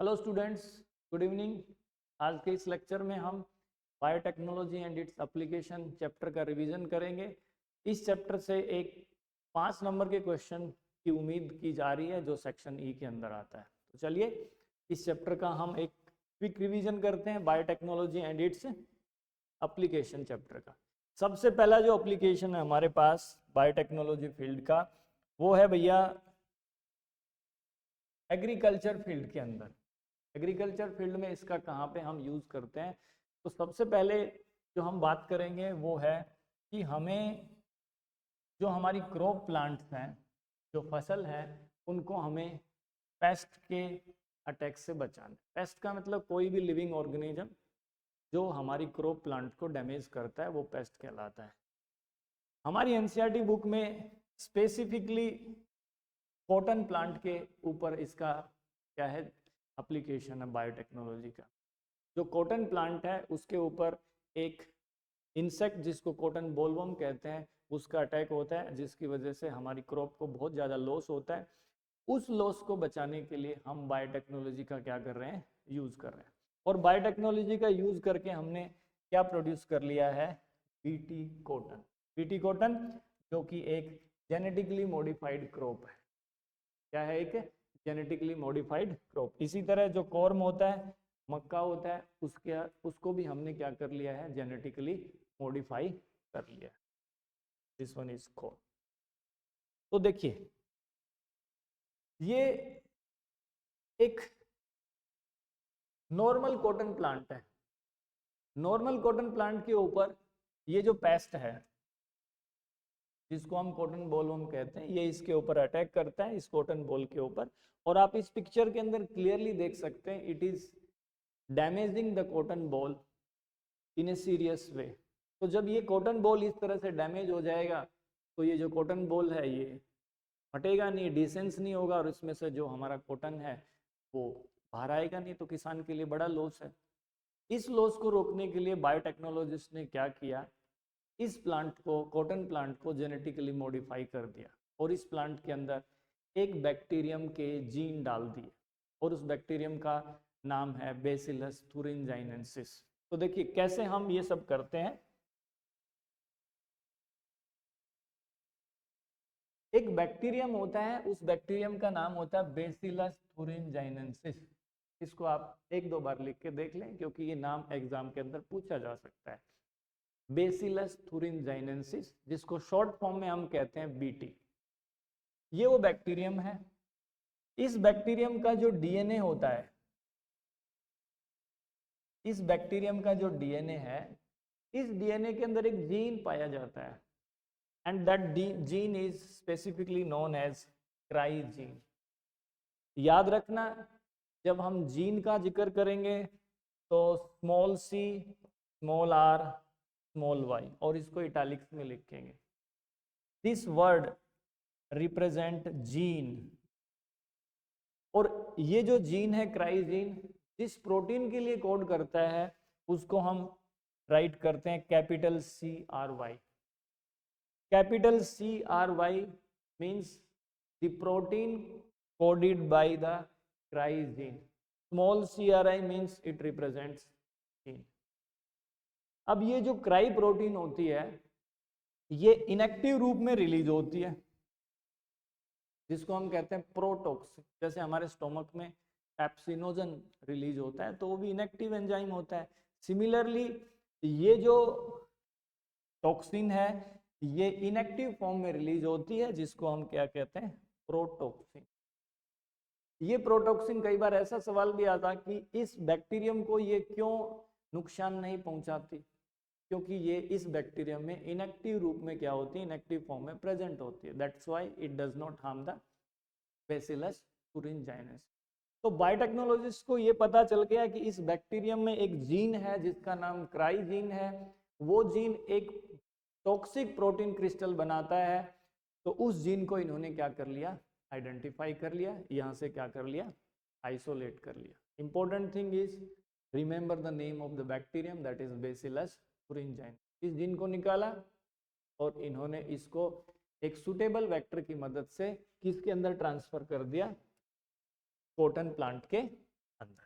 Hello students, good evening. आज के इस लेक्चर में हम biotechnology and its application chapter का रिवीजन करेंगे। इस चैप्टर से एक 5 नंबर के क्वेश्चन की उम्मीद की जा रही है जो सेक्शन ई के अंदर आता है। तो चलिए इस चैप्टर का हम एक क्विक रिवीजन करते हैं, biotechnology and its application chapter का। सबसे पहला जो एप्लीकेशन है हमारे पास बायोटेक्नोलॉजी फील्ड का, वो है भैया एग्रीकल्चर फील्ड के अंदर। एग्रीकल्चर फील्ड में इसका कहाँ पे हम यूज़ करते हैं, तो सबसे पहले जो हम बात करेंगे वो है कि हमें जो हमारी क्रॉप प्लांट्स हैं, जो फसल है, उनको हमें पेस्ट के अटैक से बचाना। पेस्ट का मतलब कोई भी लिविंग ऑर्गेनिज्म जो हमारी क्रॉप प्लांट को डैमेज करता है वो पेस्ट कहलाता है। हमारी एनसीईआरटी बुक में स्पेसिफिकली कॉटन प्लांट के ऊपर इसका क्या है एप्लीकेशन है बायोटेक्नोलॉजी का। जो कॉटन प्लांट है उसके ऊपर एक इंसेक्ट जिसको कॉटन बोलवर्म कहते हैं उसका अटैक होता है, जिसकी वजह से हमारी क्रॉप को बहुत ज़्यादा लॉस होता है। उस लॉस को बचाने के लिए हम बायोटेक्नोलॉजी का क्या कर रहे हैं, यूज़ कर रहे हैं। और बायोटेक्नोलॉजी का यूज़ करके हमने क्या प्रोड्यूस कर लिया है, बीटी कॉटन। बीटी कॉटन जो कि एक जेनेटिकली मॉडिफाइड क्रॉप है। क्या है, एक जेनेटिकली मॉडिफाइड क्रॉप। इसी तरह जो कॉर्न होता है, मक्का होता है, उसको भी हमने क्या कर लिया है, जेनेटिकली मॉडिफाई कर लिया है। This one is corn. तो देखिए ये एक नॉर्मल कॉटन प्लांट है। नॉर्मल कॉटन प्लांट के ऊपर ये जो पेस्ट है जिसको हम कॉटन बोलवर्म कहते हैं, ये इसके ऊपर अटैक करता है, इस कॉटन बॉल के ऊपर। और आप इस पिक्चर के अंदर क्लियरली देख सकते हैं, it is damaging the cotton ball in a serious वे। तो जब ये कॉटन बॉल इस तरह से डैमेज हो जाएगा तो ये जो कॉटन बॉल है ये फटेगा नहीं, डिसेंस नहीं होगा, और इसमें से जो हमारा कॉटन है वो बाहर आएगा नहीं, तो किसान के लिए बड़ा लॉस है। इस लॉस को रोकने के लिए बायोटेक्नोलॉजिस्ट ने क्या किया, इस प्लांट को, कॉटन प्लांट को जेनेटिकली मॉडिफाई कर दिया और इस प्लांट के अंदर एक बैक्टीरियम के जीन डाल दिए, और उस बैक्टीरियम का नाम है बेसिलस thuringiensis। तो देखिए कैसे हम ये सब करते हैं। एक बैक्टीरियम होता है, उस बैक्टीरियम का नाम होता है बेसिलस thuringiensis। इसको आप 1-2 बार लिख के देख लें क्योंकि ये नाम एग्जाम के अंदर पूछा जा सकता है। बेसिलस thuringiensis, जिसको शॉर्ट फॉर्म में हम कहते हैं बीटी। ये वो बैक्टीरियम है। इस बैक्टीरियम का जो डीएनए होता है, इस बैक्टीरियम का जो डीएनए है, इस डीएनए के अंदर एक जीन पाया जाता है, and that gene is specifically known as cry gene. याद रखना, जब हम जीन का जिक्र करेंगे तो small C, small R, small Y, और इसको इटैलिक्स में लिखेंगे। This word represent gene. और ये जो जीन है क्राई जीन, जिस प्रोटीन के लिए कोड करता है उसको हम राइट करते हैं capital CRY। Capital CRY means the protein coded by the cry gene. Small CRI means it represents gene. अब ये जो क्राई प्रोटीन होती है ये इनएक्टिव रूप में रिलीज होती है, जिसको हम कहते हैं प्रोटॉक्सिन। जैसे हमारे स्टोमक में पेप्सिनोजन रिलीज होता है तो वो भी इनएक्टिव एंजाइम होता है। सिमिलरली ये जो टॉक्सिन है ये इनएक्टिव फॉर्म में रिलीज होती है, जिसको हम क्या कहते हैं, प्रोटॉक्सिन। ये प्रोटॉक्सिन, कई बार ऐसा सवाल भी आता कि इस बैक्टीरियम को ये क्यों नुकसान नहीं पहुंचाती, क्योंकि ये इस बैक्टीरियम में इनएक्टिव रूप में क्या होती है, इनएक्टिव फॉर्म में प्रेजेंट होती है। That's why it does not harm the bacillus thuringiensis। तो बायोटेक्नोलॉजिस्ट को ये पता चल गया कि इस बैक्टीरियम में एक जीन है जिसका नाम क्राई जीन है। वो जीन एक टॉक्सिक प्रोटीन क्रिस्टल बनाता है, तो उस जीन को इन्होंने क्या कर लिया, आइडेंटिफाई कर लिया, यहाँ से क्या कर लिया, आइसोलेट कर लिया। Important thing is remember the name of the bacterium, that is bacillus thuringiensis। इस जीन को निकाला और इन्होंने इसको एक सुटेबल वेक्टर की मदद से किसके अंदर ट्रांसफर कर दिया, कॉटन प्लांट के अंदर।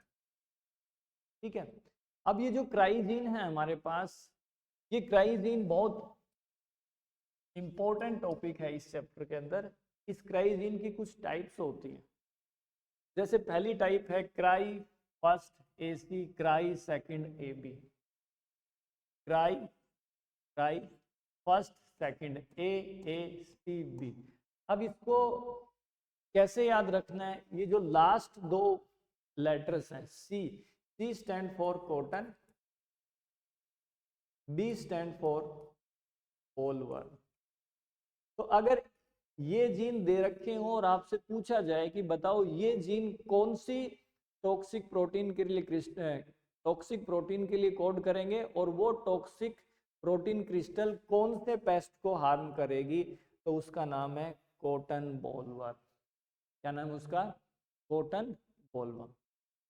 ठीक है। अब ये जो क्राइजीन है हमारे पास, ये क्राइजीन बहुत इंपॉर्टेंट टॉपिक है इस चैप्टर के अंदर। इस क्राइजीन की कुछ टाइप्स होती हैं। जैसे पहली टाइप है cry first AC, cry second AB. Cry cry first second A B. अब इसको कैसे याद रखना है? ये जो लास्ट दो लेटर्स हैं, C stand for cotton, B stand for bollworm. तो अगर ये जीन दे रखे हों और आपसे पूछा जाए कि बताओ ये जीन कौन सी टॉक्सिक प्रोटीन के लिए कोड करेंगे, और वो टॉक्सिक प्रोटीन क्रिस्टल कौन से पेस्ट को हार्म करेगी, तो उसका नाम है कॉटन बोलवर्म। क्या नाम है उसका? Cotton bollworm.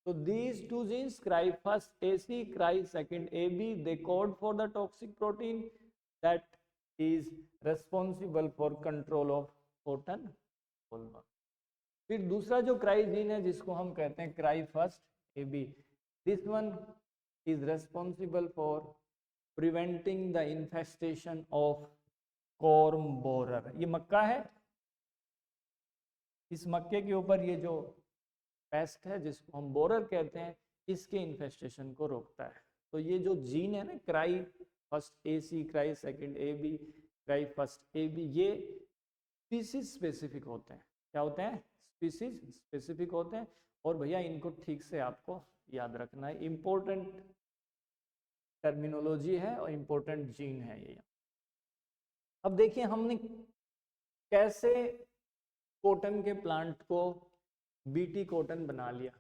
So these two genes, cry first AC, cry second AB, they code for the toxic protein that is responsible for control of cotton bollworm. फिर दूसरा जो क्राई जीन है जिसको हम कहते हैं cry first AB, this one is responsible for preventing the infestation of corm borer. ये मक्का है, इस मक्के के ऊपर ये जो पेस्ट है जिसको हम बोरर कहते हैं, इसके इन्फेस्टेशन को रोकता है। तो ये जो जीन है ना, cry first AC, cry second AB, cry first AB, ये स्पीसीज स्पेसिफिक होते हैं। क्या होते हैं? स्पीसीज स्पेसिफिक होते हैं। और भैया इनको ठीक से आपको याद रखना है, इंपॉर्टेंट टर्मिनोलॉजी है और इंपॉर्टेंट जीन है ये। अब देखिए हमने कैसे कॉटन के प्लांट को बीटी कॉटन बना लिया।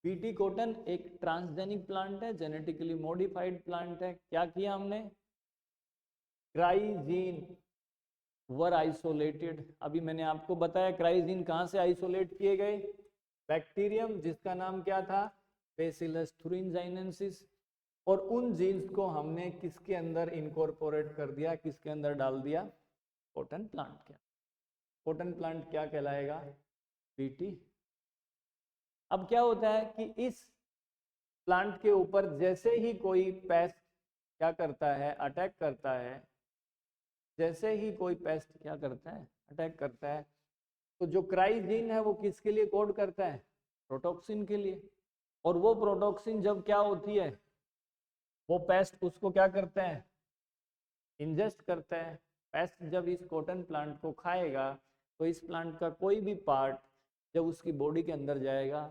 बीटी कॉटन एक ट्रांसजेनिक प्लांट है, जेनेटिकली मॉडिफाइड प्लांट है। क्या किया हमने? क्राइजीन वर आइसोलेटेड। अभी मैंने आपको बताया क्राइजीन कहां से आइसोलेट किए गए? बैक्टीरियम जिसका नाम क्या था? Bacillus thuringiensis। और उन जीन्स को हमने किसके अंदर इनकॉर्पोरेट कर दिया, किसके अंदर डाल दिया? कॉटन प्लांट के। कॉटन प्लांट क्या कहलाएगा? बीटी। अब क्या होता है कि इस प्लांट के ऊपर जैसे ही कोई पेस्ट क्या करता है? अटैक करता है। जैसे ही कोई पेस्ट क्या करता है? अटैक करता है, तो जो क्राइजीन है वो किसके लिए कोड करता है? प्रोटॉक्सिन के लिए। और वो प्रोटॉक्सिन जब क्या होती है, वो पेस्ट उसको क्या करता है? इंजेस्ट करता है। पेस्ट जब इस कॉटन प्लांट को खाएगा तो इस प्लांट का कोई भी पार्ट जब उसकी बॉडी के अंदर जाएगा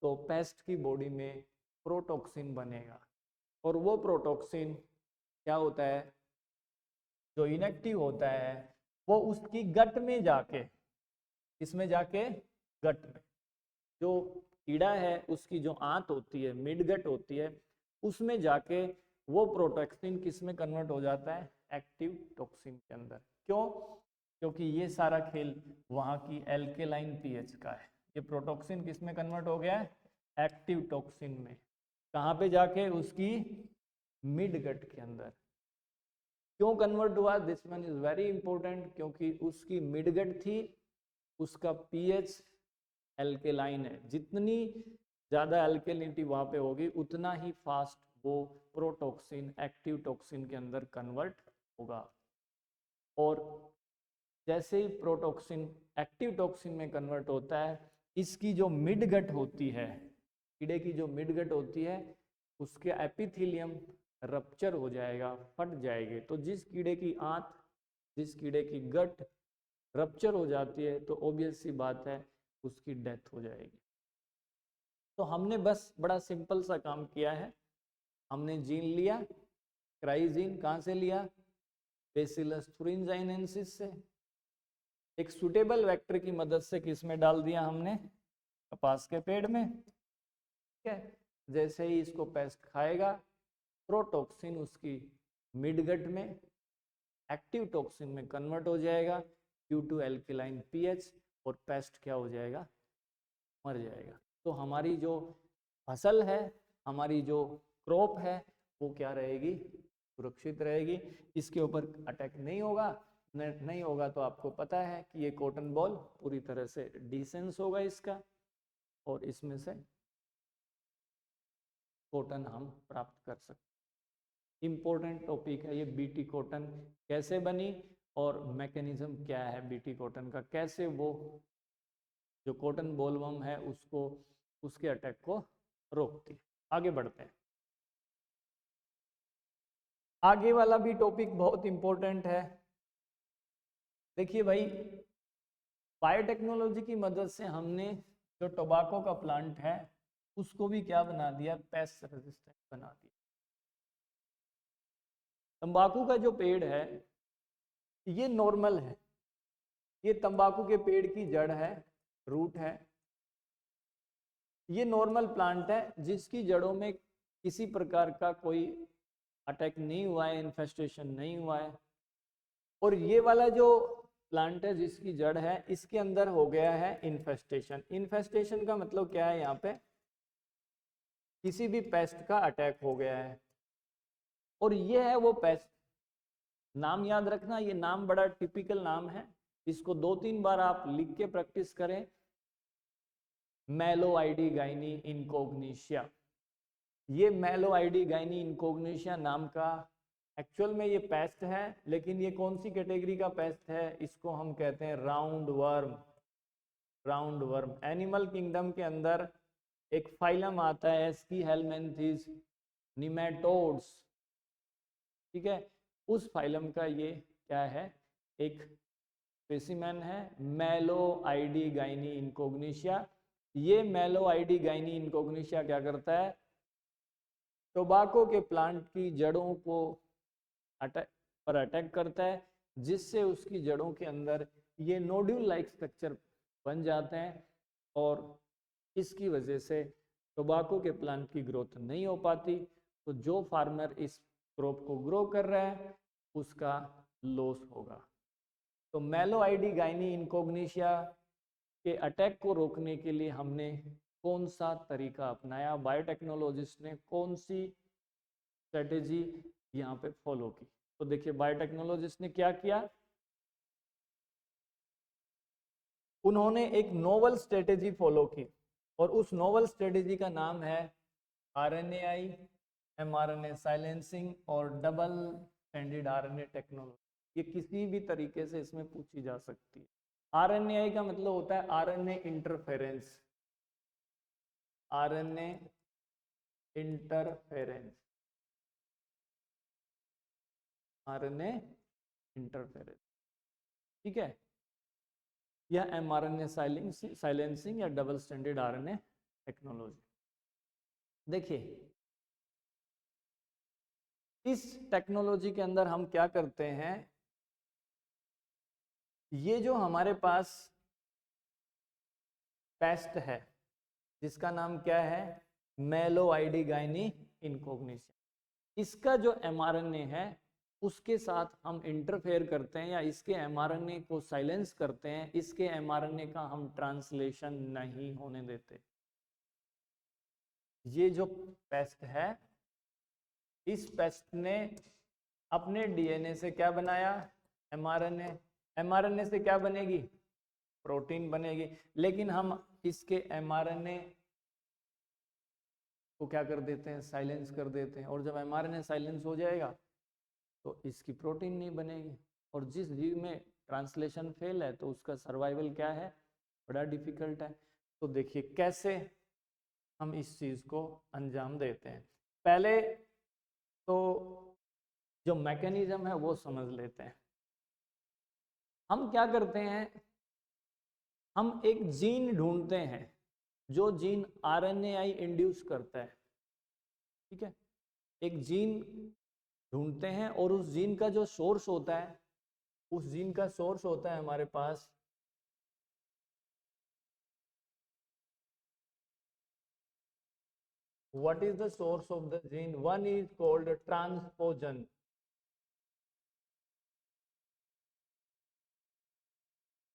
तो पेस्ट की बॉडी में प्रोटॉक्सिन बनेगा। और वो प्रोटॉक्सिन क्या होता है? जो इनएक्टिव होता है वो उसकी गट में जाके, इसमें जाके गट में जो कीड़ा है उसकी जो आंत होती है, मिड गट होती है, उसमें जाके वो प्रोटॉक्सिन किस में कन्वर्ट हो जाता है? एक्टिव टॉक्सिन के अंदर। क्यों? क्योंकि ये सारा खेल वहां की एल्केलाइन पीएच का है। ये प्रोटॉक्सिन किस में कन्वर्ट हो गया है? एक्टिव टॉक्सिन में। कहाँ पे जाके? उसकी मिड गट के अंदर। क्यों कन्वर्ट हुआ? This one is very important, क्योंकि उसकी मिड गट थी, उसका पीएच एल्केलाइन है। जितनी ज्यादा एल्केलिनिटी वहां पे होगी उतना ही फास्ट वो प्रोटॉक्सिन एक्टिव टॉक्सिन के अंदर कन्वर्ट होगा। और जैसे ही प्रोटॉक्सिन एक्टिव टॉक्सिन में कन्वर्ट होता है, इसकी जो मिड गट होती है, कीड़े की जो मिड गट होती है, उसके एपिथेलियम रप्चर हो जाएगा, फट जाएगी। तो जिस कीड़े की आंत, जिस कीड़े की गट रप्चर हो जाती है तो ऑब्वियस सी बात है उसकी डेथ हो जाएगी। तो हमने बस बड़ा सिंपल सा काम किया है। हमने जीन लिया, क्राइजीन कहाँ से लिया? बेसिलस thuringiensis से। एक सुटेबल वेक्टर की मदद से किस में डाल दिया हमने? कपास के पेड़ में। ठीक है। जैसे ही इसको पेस्ट खाएगा, प्रोटॉक्सिन उसकी मिडगट में एक्टिव टॉक्सिन में कन्वर्ट हो जाएगा ड्यू टू एल्केलाइन पीएच, और पेस्ट क्या हो जाएगा? मर जाएगा। तो हमारी जो फसल है, हमारी जो क्रॉप है, वो क्या रहेगी? सुरक्षित रहेगी। इसके ऊपर अटैक नहीं होगा, नहीं होगा तो आपको पता है कि ये कॉटन बॉल पूरी तरह से डिसेंस होगा इसका, और इसमें से कॉटन हम प्राप्त कर सकते। इंपॉर्टेंट टॉपिक है ये बीटी कॉटन कैसे बनी और मैकेनिज्म क्या है बीटी कॉटन का, कैसे वो जो कॉटन बॉलवर्म है उसको उसके अटैक को रोकती। आगे बढ़ते हैं। आगे वाला भी टॉपिक बहुत इंपॉर्टेंट है। देखिए भाई, बायोटेक्नोलॉजी की मदद से हमने जो टोबैको का प्लांट है उसको भी क्या बना दिया, पेस्ट रेजिस्टेंट बना दिया। तंबाकू का जो पेड़ है ये नॉर्मल है, ये तंबाकू के पेड़ की जड़ है, रूट है, ये नॉर्मल प्लांट है जिसकी जड़ों में किसी प्रकार का कोई अटैक नहीं हुआ है, इन्फेस्टेशन नहीं हुआ है। और ये वाला जो प्लांट है जिसकी जड़ है इसके अंदर हो गया है इन्फेस्टेशन। इन्फेस्टेशन का मतलब क्या है, यहाँ पे किसी भी पेस्ट का अटैक हो गया है, और ये है वो पेस्ट। नाम याद रखना, ये नाम बड़ा टिपिकल नाम है, इसको 2-3 बार आप लिख के प्रैक्टिस करें। मेलोआइडी गाइनी इनकोग्निशिया, ये मेलोआइडी गाइनी इनकोग्निशिया नाम का एक्चुअल में ये पेस्ट है, लेकिन ये कौन सी कैटेगरी का पेस्ट है, इसको हम कहते हैं round worm. Round worm animal kingdom के अंदर एक फाइलम आता है एस्की हेलमिंथेस निमेटोड्स, ठीक है, उस फाइलम का ये क्या है, एक स्पेसिमेन है, मेलोआइडी गाइनी इनकोग्निशिया। ये मेलोआइडी गाइनी इनकोग्निशिया क्या करता है, टोबैको के प्लांट की जड़ों को अटैक करता है, जिससे उसकी जड़ों के अंदर ये नोड्यूल लाइक स्ट्रक्चर बन जाते हैं, और इसकी वजह से टोबैको के प्लांट की ग्रोथ नहीं हो पाती। तो जो फार्मर इस क्रॉप को ग्रो कर रहा है उसका लॉस होगा। तो मेलोआइडी गाइनी इनकोग्निशिया के अटैक को रोकने के लिए हमने कौन सा तरीका अपनाया, बायोटेक्नोलॉजिस्ट ने कौन सी स्ट्रेटेजी यहाँ पे फॉलो की। तो देखिए बायोटेक्नोलॉजिस्ट ने क्या किया, उन्होंने एक नोवल स्ट्रेटेजी फॉलो की, और उस नोवल स्ट्रेटेजी का नाम है आरएनएआई, एमआरएनए साइलेंसिंग और डबल स्टैंडर्ड आरएनए टेक्नोलॉजी। ये किसी भी तरीके से इसमें पूछी जा सकती है। आरएनएआई का मतलब होता है RNA interference, RNA interference, RNA interference, ठीक है, या एमआरएनए साइलेंसिंग या डबल स्टैंडर्ड आरएनए टेक्नोलॉजी। देखिए इस टेक्नोलॉजी के अंदर हम क्या करते हैं, ये जो हमारे पास पेस्ट है जिसका नाम क्या है, मेलोआइडी गाइनी इनकोग्निशिया, इसका जो एमआरएनए है उसके साथ हम इंटरफेयर करते हैं, या इसके एमआरएनए को साइलेंस करते हैं, इसके एमआरएनए का हम ट्रांसलेशन नहीं होने देते। ये जो पेस्ट है, इस पेस्ट ने अपने डीएनए से क्या बनाया, एमआरएनए। एमआरएनए से क्या बनेगी, प्रोटीन बनेगी, लेकिन हम इसके एमआरएनए को क्या कर देते हैं, साइलेंस कर देते हैं, और जब एमआरएनए साइलेंस हो जाएगा तो इसकी प्रोटीन नहीं बनेगी, और जिस जीव में ट्रांसलेशन फेल है तो उसका सर्वाइवल क्या है, बड़ा डिफिकल्ट है। तो देखिए कैसे हम इस चीज को अंजाम देते हैं। पहले तो जो मैकेनिज्म है वो समझ लेते हैं। हम क्या करते हैं, हम एक जीन ढूंढते हैं जो जीन आरएनएआई इंड्यूस करता है, ठीक है, एक जीन ढूंढते हैं, और उस जीन का जो सोर्स होता है, उस जीन का सोर्स होता है हमारे पास what is the source of the gene, one is called transposon,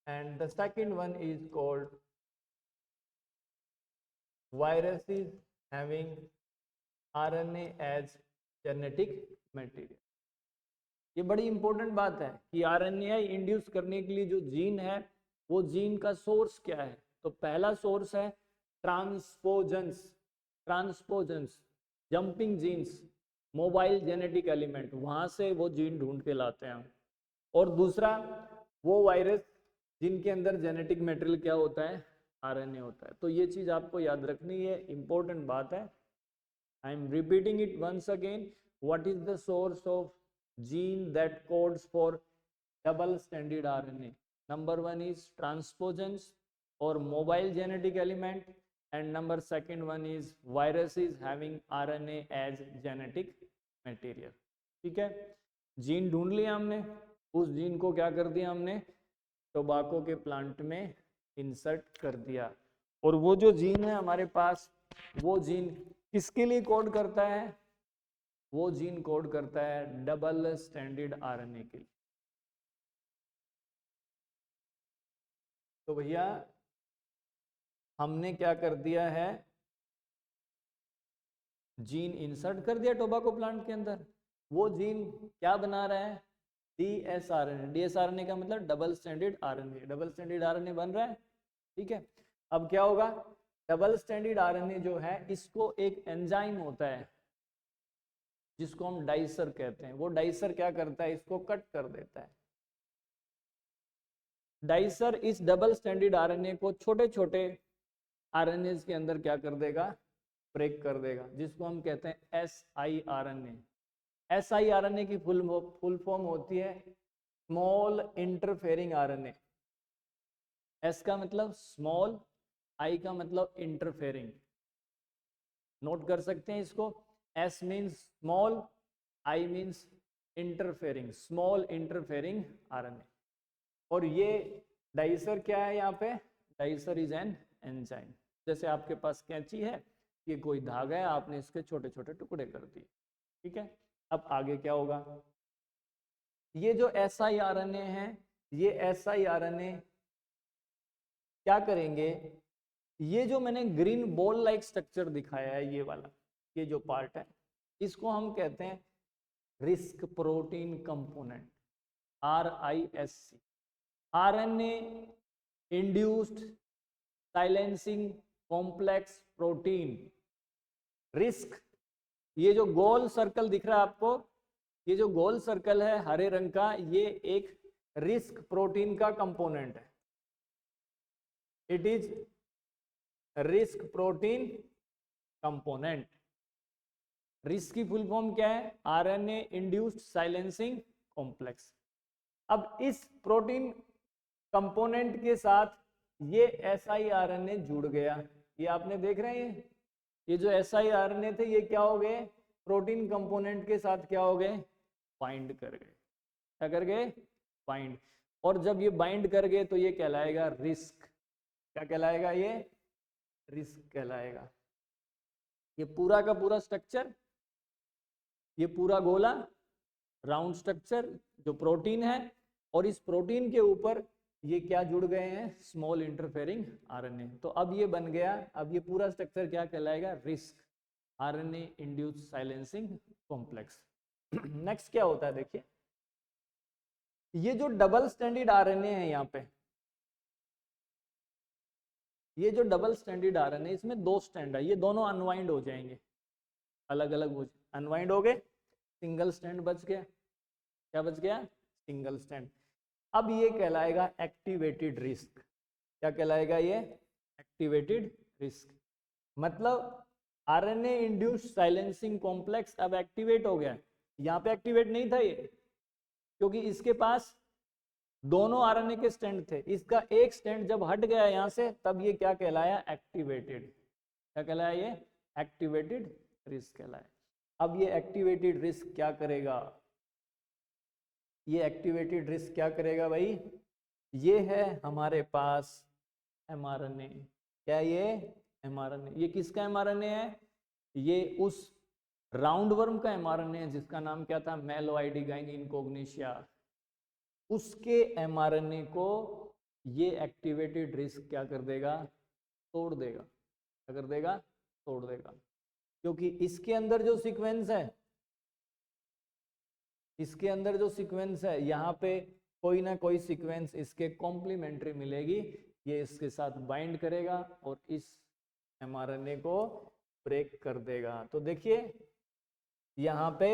and the second one is called viruses having RNA as genetic material, ये बड़ी इंपॉर्टेंट बात है कि आरएनए इंड्यूस करने के लिए जो जीन है वो जीन का सोर्स क्या है। तो पहला सोर्स है transposons, transposons jumping genes, mobile genetic element, वहां से वो जीन ढूंढ के लाते हैं हम। और दूसरा वो वायरस जिनके अंदर जेनेटिक मटेरियल क्या होता है, आरएनए होता है। तो ये चीज आपको याद रखनी है, इंपॉर्टेंट बात है। I am repeating it once again, what is the source of gene that codes for double standard RNA? Number one is transposons और mobile genetic element, and number second one is viruses having RNA as genetic material। ठीक है, gene ढूंढ लिया हमने, उस gene को क्या कर दिया हमने, टोबैको के प्लांट में इंसर्ट कर दिया। और वो जो जीन है हमारे पास, वो जीन किसके लिए कोड करता है? वो जीन कोड करता है डबल स्टैंडर्ड आरएनए के लिए। तो भैया हमने क्या कर दिया है, जीन इंसर्ट कर दिया टोबैको प्लांट के अंदर। वो जीन क्या बना रहा है, डीएसआरएनए। डीएसआरएनए का मतलब double standard RNA, double standard RNA बन रहा है। ठीक है, अब क्या होगा, डबल स्टैंडर्ड आरएनए जो है इसको एक एंजाइम होता है जिसको हम डाइसर कहते हैं, वो डाइसर क्या करता है, इसको कट कर देता है। डाइसर इस डबल स्टैंडर्ड आरएनए को छोटे छोटे आरएनए के अंदर क्या कर देगा, ब्रेक कर देगा, जिसको हम कहते हैं siRNA। siRNA की फुल फॉर्म होती है स्मॉल इंटरफेरिंग आरएनए। एस का मतलब स्मॉल, आई का मतलब इंटरफेरिंग। नोट कर सकते हैं इसको, S means small, I means interfering, small interfering RNA. और ये डाइसर क्या है, यहाँ पे डाइसर इज एन एंजाइम। जैसे आपके पास कैंची है, ये कोई धागा है, आपने इसके छोटे छोटे टुकड़े कर दिए। ठीक है, अब आगे क्या होगा, ये जो siRNA है, ये siRNA क्या करेंगे, ये जो मैंने ग्रीन बॉल लाइक स्ट्रक्चर दिखाया है, ये वाला, ये जो पार्ट है, इसको हम कहते हैं risk protein component, RISC। RNA induced silencing complex protein risk. ये जो गोल सर्कल दिख रहा है आपको, ये जो गोल सर्कल है हरे रंग का, ये एक रिस्क प्रोटीन का कंपोनेंट है। It is risk protein component. Risk की फुल फॉर्म क्या है, आरएनए इंड्यूस्ड साइलेंसिंग कॉम्प्लेक्स। अब इस प्रोटीन कंपोनेंट के साथ ये siRNA जुड़ गया, ये आपने देख रहे हैं, ये जो siRNA थे ये क्या हो गए, प्रोटीन कंपोनेंट के साथ क्या हो गए, बाइंड कर गए। क्या कर गए, बाइंड। और जब ये बाइंड कर गए तो ये कहलाएगा रिस्क। क्या कहलाएगा, ये रिस्क कहलाएगा। ये पूरा का पूरा स्ट्रक्चर, ये पूरा गोला राउंड स्ट्रक्चर जो प्रोटीन है, और इस प्रोटीन के ऊपर ये क्या जुड़ गए हैं, स्मॉल इंटरफेरिंग आरएनए। तो अब ये बन गया, अब ये पूरा स्ट्रक्चर क्या कहलाएगा, risk RNA induced silencing complex. Next क्या होता है, देखिए ये जो डबल स्टैंडर्ड आरएनए है, यहाँ पे ये जो डबल स्टैंडर्ड आरएनए, इसमें दो स्टैंड है, ये दोनों अनवाइंड हो जाएंगे, अलग अलग हो, अनवाइंड हो गए, सिंगल स्टैंड बच गया। क्या बच गया, सिंगल स्टैंड। अब ये कहलाएगा एक्टिवेटेड रिस्क। क्या कहलाएगा, ये एक्टिवेटेड रिस्क। मतलब आरएनए इंड्यूस्ड साइलेंसिंग कॉम्प्लेक्स अब एक्टिवेट हो गया। यहाँ पे एक्टिवेट नहीं था ये, क्योंकि इसके पास दोनों आरएनए के स्टैंड थे, इसका एक स्टैंड जब हट गया यहाँ से, तब ये क्या कहलाया, एक्टिवेटेड। क्या कहलाया, ये एक्टिवेटेड रिस्क कहलाया। अब ये एक्टिवेटेड रिस्क क्या करेगा, ये एक्टिवेटेड रिस्क क्या करेगा भाई, ये है हमारे पास एमआरएनए। क्या ये एमआरएनए, ये किसका एमआरएनए है, ये उस राउंड वर्म का एमआरएनए है जिसका नाम क्या था, मेलोआइडिगाइन इनकोग्निशिया। उसके एमआरएनए को ये एक्टिवेटेड रिस्क क्या कर देगा, तोड़ देगा। क्या कर देगा, तोड़ देगा। क्योंकि इसके अंदर जो सीक्वेंस है इसके अंदर जो सीक्वेंस है यहाँ पे कोई ना कोई सीक्वेंस इसके कॉम्प्लीमेंट्री मिलेगी, ये इसके साथ बाइंड करेगा और इस mRNA को ब्रेक कर देगा। तो देखिए यहाँ पे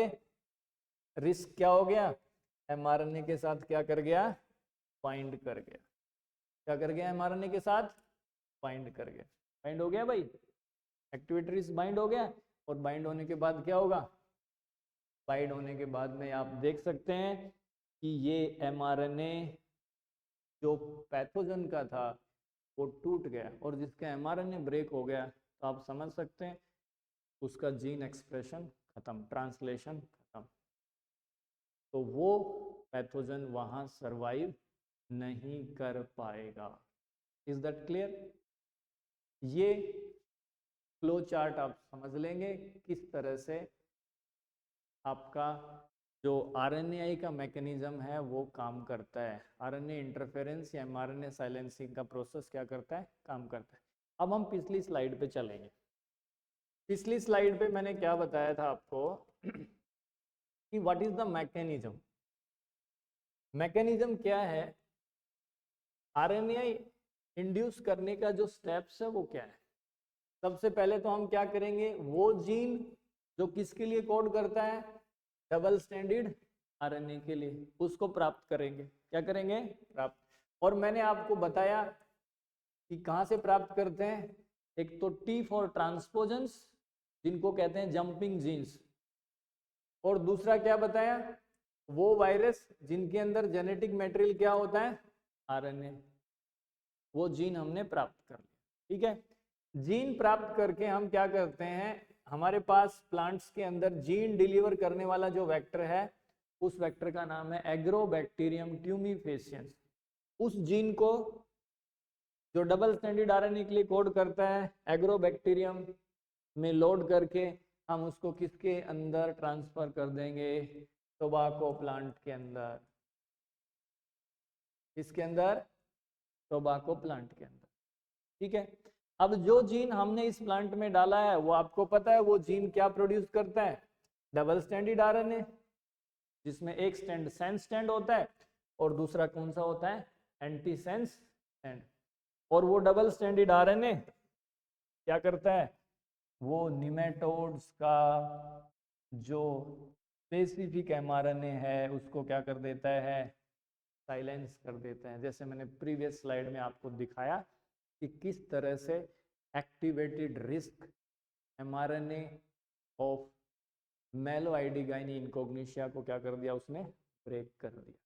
रिस्क क्या हो गया, mRNA के साथ क्या कर गया, बाइंड कर गया। क्या कर गया, mRNA के साथ बाइंड कर गया। बाइंड हो गया भाई, एक्टिवेटर रिस्क बाइंड हो गया। और बाइंड होने के बाद क्या होगा, बाइंड होने के बाद में आप देख सकते हैं कि ये mRNA जो पैथोजन का था वो टूट गया, और जिसका mRNA ब्रेक हो गया तो आप समझ सकते हैं उसका जीन एक्सप्रेशन खत्म, ट्रांसलेशन खत्म, तो वो पैथोजन वहां सरवाइव नहीं कर पाएगा। Is that clear? ये फ्लो चार्ट आप समझ लेंगे किस तरह से आपका जो आरएनए का मैकेनिज्म है वो काम करता है। आरएनए इंटरफेरेंस या mRNA साइलेंसिंग का प्रोसेस क्या करता है, काम करता है। अब हम पिछली स्लाइड पे चलेंगे। पिछली स्लाइड पे मैंने क्या बताया था आपको कि what is the mechanism. Mechanism क्या है, आरएनए इंड्यूस करने का जो स्टेप्स है वो क्या है। सबसे पहले तो हम क्या करेंगे, वो जीन जो किसके लिए कोड करता है, डबल स्टैंडर्ड आरएनए के लिए, उसको प्राप्त करेंगे। क्या करेंगे, प्राप्त। और मैंने आपको बताया कि कहाँ से प्राप्त करते हैं, एक तो टी फॉर ट्रांसपोजन्स जिनको कहते हैं जंपिंग जीन्स, और दूसरा क्या बताया, वो वायरस जिनके अंदर जेनेटिक मटेरियल क्या होता है, आरएनए, वो जीन हमने प्राप्त कर लिया। ठीक है, जीन प्राप्त करके हम क्या करते हैं, हमारे पास प्लांट्स के अंदर जीन डिलीवर करने वाला जो वेक्टर है उस वेक्टर का नाम है एग्रोबैक्टीरियम ट्यूमिफेसियंस। उस जीन को जो डबल स्टैंडर्ड आरएनए के लिए कोड करता है एग्रोबैक्टीरियम में लोड करके हम उसको किसके अंदर ट्रांसफर कर देंगे, टोबैको प्लांट के अंदर। इसके अंदर, टोबैको प्लांट के अंदर। ठीक है, अब जो जीन हमने इस प्लांट में डाला है वो आपको पता है वो जीन क्या प्रोड्यूस करता है, डबल स्टैंडर्ड आरएनए, जिसमें एक स्टैंड सेंस स्टैंड होता है और दूसरा कौन सा होता है, एंटी सेंस स्टैंड। और वो डबल स्टैंडर्ड आरएनए क्या करता है, वो निमेटोड्स का जो स्पेसिफिक mRNA है उसको क्या कर देता है, साइलेंस कर देता है। जैसे मैंने प्रीवियस स्लाइड में आपको दिखाया कि किस तरह से activated RISC mRNA of Meloidogyne incognita को क्या कर दिया, उसने ब्रेक कर दिया।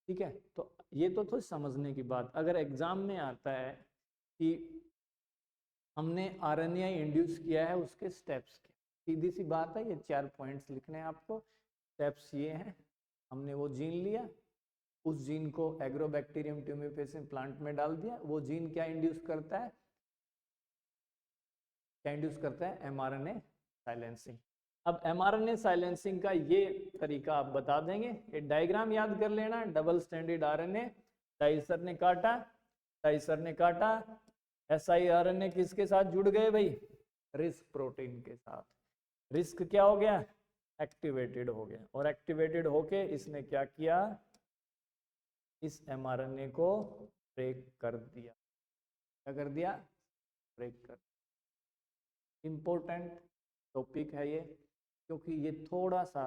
ठीक है, तो ये तो थोड़ी समझने की बात। अगर एग्जाम में आता है कि हमने आरएनए इंड्यूस किया है उसके स्टेप्स के, सीधी सी बात है, ये 4 पॉइंट्स लिखने हैं आपको। स्टेप्स ये हैं, हमने वो जीन लिया, उस जीन को एग्रोबैक्टीरियम ट्यूमिफेसियम प्लांट में डाल दिया, वो जीन क्या इंड्यूस करता है, क्या इंड्यूस करता है, mRNA साइलेंसिंग। अब mRNA साइलेंसिंग का ये तरीका आप बता देंगे, ये डायग्राम याद कर लेना। डबल स्टैंडर्ड आरएनए, डाइसर ने काटा, डाइसर ने काटा, siRNA किसके साथ जुड़ गए भाई, रिस्क प्रोटीन के साथ। रिस्क क्या हो गया, एक्टिवेटेड हो गया, और एक्टिवेटेड होके इसने क्या किया, इस mRNA को ब्रेक कर दिया। क्या कर दिया, ब्रेक कर। इंपॉर्टेंट टॉपिक है ये, क्योंकि ये थोड़ा सा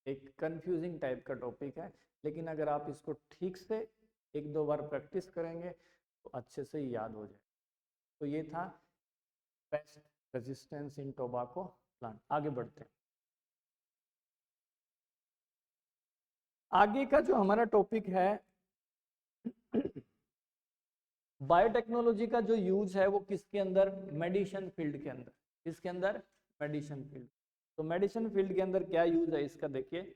एक कंफ्यूजिंग टाइप का टॉपिक है, लेकिन अगर आप इसको ठीक से 1-2 बार प्रैक्टिस करेंगे तो अच्छे से याद हो जाए। तो ये था paste resistance in tobacco plant. आगे बढ़ते हैं। आगे का जो हमारा टॉपिक है बायोटेक्नोलॉजी का जो यूज है वो किसके अंदर, मेडिसिन फील्ड के अंदर। किसके अंदर, मेडिसिन फील्ड। तो मेडिसिन फील्ड के अंदर क्या यूज है इसका, देखिए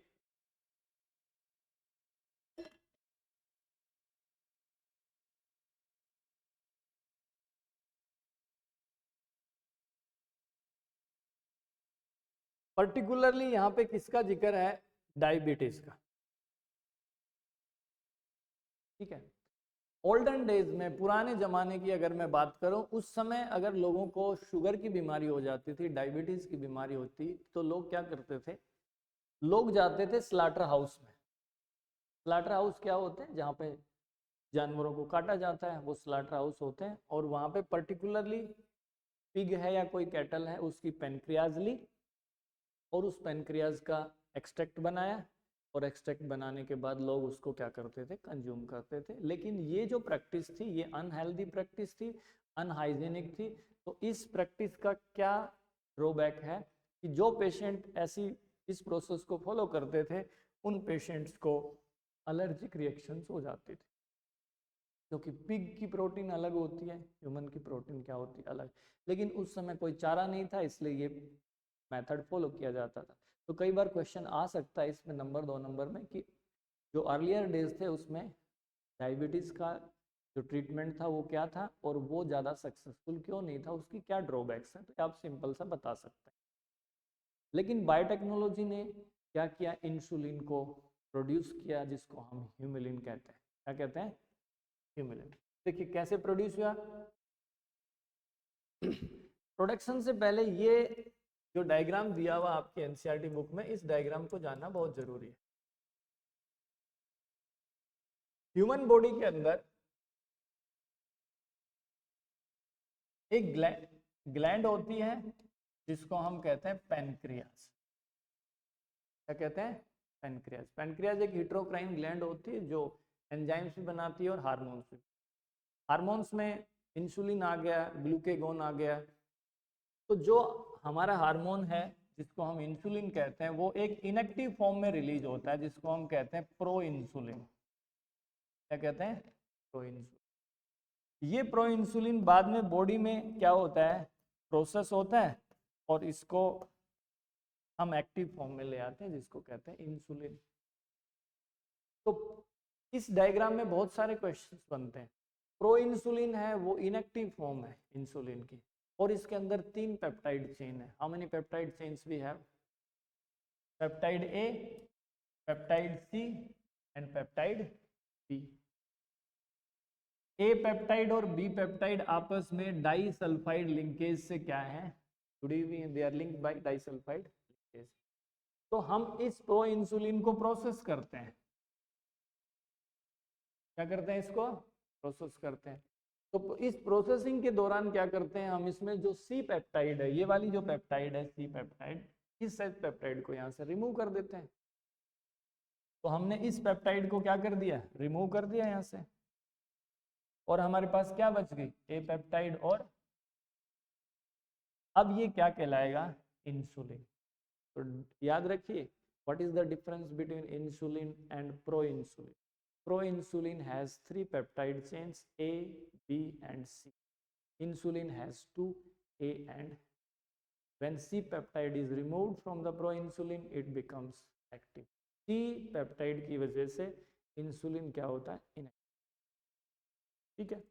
पर्टिकुलरली यहाँ पे किसका जिक्र है, डायबिटीज का। ठीक है, ओल्डन डेज में, पुराने जमाने की अगर मैं बात करूं, उस समय अगर लोगों को शुगर की बीमारी हो जाती थी, डायबिटीज की बीमारी होती, तो लोग क्या करते थे, लोग जाते थे स्लाटर हाउस में। स्लाटर हाउस क्या होते हैं? जहाँ पे जानवरों को काटा जाता है, वो स्लाटर हाउस होते हैं। और वहाँ पे पर्टिकुलरली पिग है या कोई कैटल है, उसकी पेनक्रियाज ली और उस पेनक्रियाज का एक्सट्रैक्ट बनाया, और एक्सट्रैक्ट बनाने के बाद लोग उसको क्या करते थे? कंज्यूम करते थे। लेकिन ये जो प्रैक्टिस थी, ये अनहेल्दी प्रैक्टिस थी, अनहाइजीनिक थी। तो इस प्रैक्टिस का क्या ड्रॉबैक है कि जो पेशेंट ऐसी इस प्रोसेस को फॉलो करते थे, उन पेशेंट्स को एलर्जिक रिएक्शंस हो जाते थे, क्योंकि पिग की प्रोटीन अलग होती है, ह्यूमन की प्रोटीन क्या होती है? अलग। लेकिन उस समय कोई चारा नहीं था, इसलिए ये मेथड फॉलो किया जाता था। तो कई बार क्वेश्चन आ सकता है इसमें नंबर 2 नंबर में कि जो अर्लियर डेज थे उसमें डायबिटीज़ का जो ट्रीटमेंट था वो क्या था, और वो ज़्यादा सक्सेसफुल क्यों नहीं था, उसकी क्या ड्रॉबैक्स हैं, तो आप सिंपल सा बता सकते हैं। लेकिन बायोटेक्नोलॉजी ने क्या किया? इंसुलिन को प्रोड्यूस किया, जिसको हम ह्यूमिलिन कहते हैं। क्या कहते हैं? ह्यूमिलिन। देखिए कैसे प्रोड्यूस हुआ। प्रोडक्शन से पहले ये जो डायग्राम दिया हुआ आपकी एनसीईआरटी बुक में, इस डायग्राम को जानना बहुत जरूरी है। ह्यूमन बॉडी के अंदर एक ग्लैंड होती है जिसको हम कहते हैं पैनक्रियास। क्या कहते हैं? पैनक्रियास। पैनक्रियास एक हिट्रोक्राइन ग्लैंड होती है जो एंजाइम्स भी बनाती है और हार्मोन्स भी। हार्मोन्स में इंसुलिन आ गया, ग्लूकेगोन आ गया। तो जो हमारा हार्मोन है जिसको हम इंसुलिन कहते हैं, वो एक इनएक्टिव फॉर्म में रिलीज होता है, जिसको हम कहते हैं प्रो इंसुलिन। क्या कहते हैं? Pro insulin. ये प्रो इंसुलिन बाद में बॉडी में क्या होता है? प्रोसेस होता है, और इसको हम एक्टिव फॉर्म में ले आते हैं, जिसको कहते हैं इंसुलिन। तो इस डायग्राम में बहुत सारे क्वेश्चंस बनते हैं। प्रो इंसुलिन है वो इनएक्टिव फॉर्म है इंसुलिन की, और इसके अंदर 3 पेप्टाइड चेन है। How many peptide chains we have? Peptide A, peptide C and peptide B. A peptide और बी पेप्टाइड आपस में डाइसल्फाइड लिंकेज से क्या है? जुड़ी हुई हैं, they are linked by disulphide linkage. तो हम इस प्रो इंसुलिन को प्रोसेस करते हैं। क्या करते हैं? इसको प्रोसेस करते हैं। तो इस प्रोसेसिंग के दौरान क्या करते हैं हम? इसमें जो सी पेप्टाइड है, ये वाली जो पेप्टाइड है सी पेप्टाइड, इस पेप्टाइड को यहाँ से रिमूव कर देते हैं। तो हमने इस पेप्टाइड को क्या कर दिया? रिमूव कर दिया यहाँ से, और हमारे पास क्या बच गई? ए पेप्टाइड। और अब ये क्या कहलाएगा? इंसुलिन। तो याद रखिए, what is the difference between insulin and pro insulin? Proinsulin has 3 peptide chains A, B and C. Insulin has 2 A and when C peptide is removed from the proinsulin, it becomes active. C peptide की वजह से insulin क्या होता है? Inactive. ठीक है,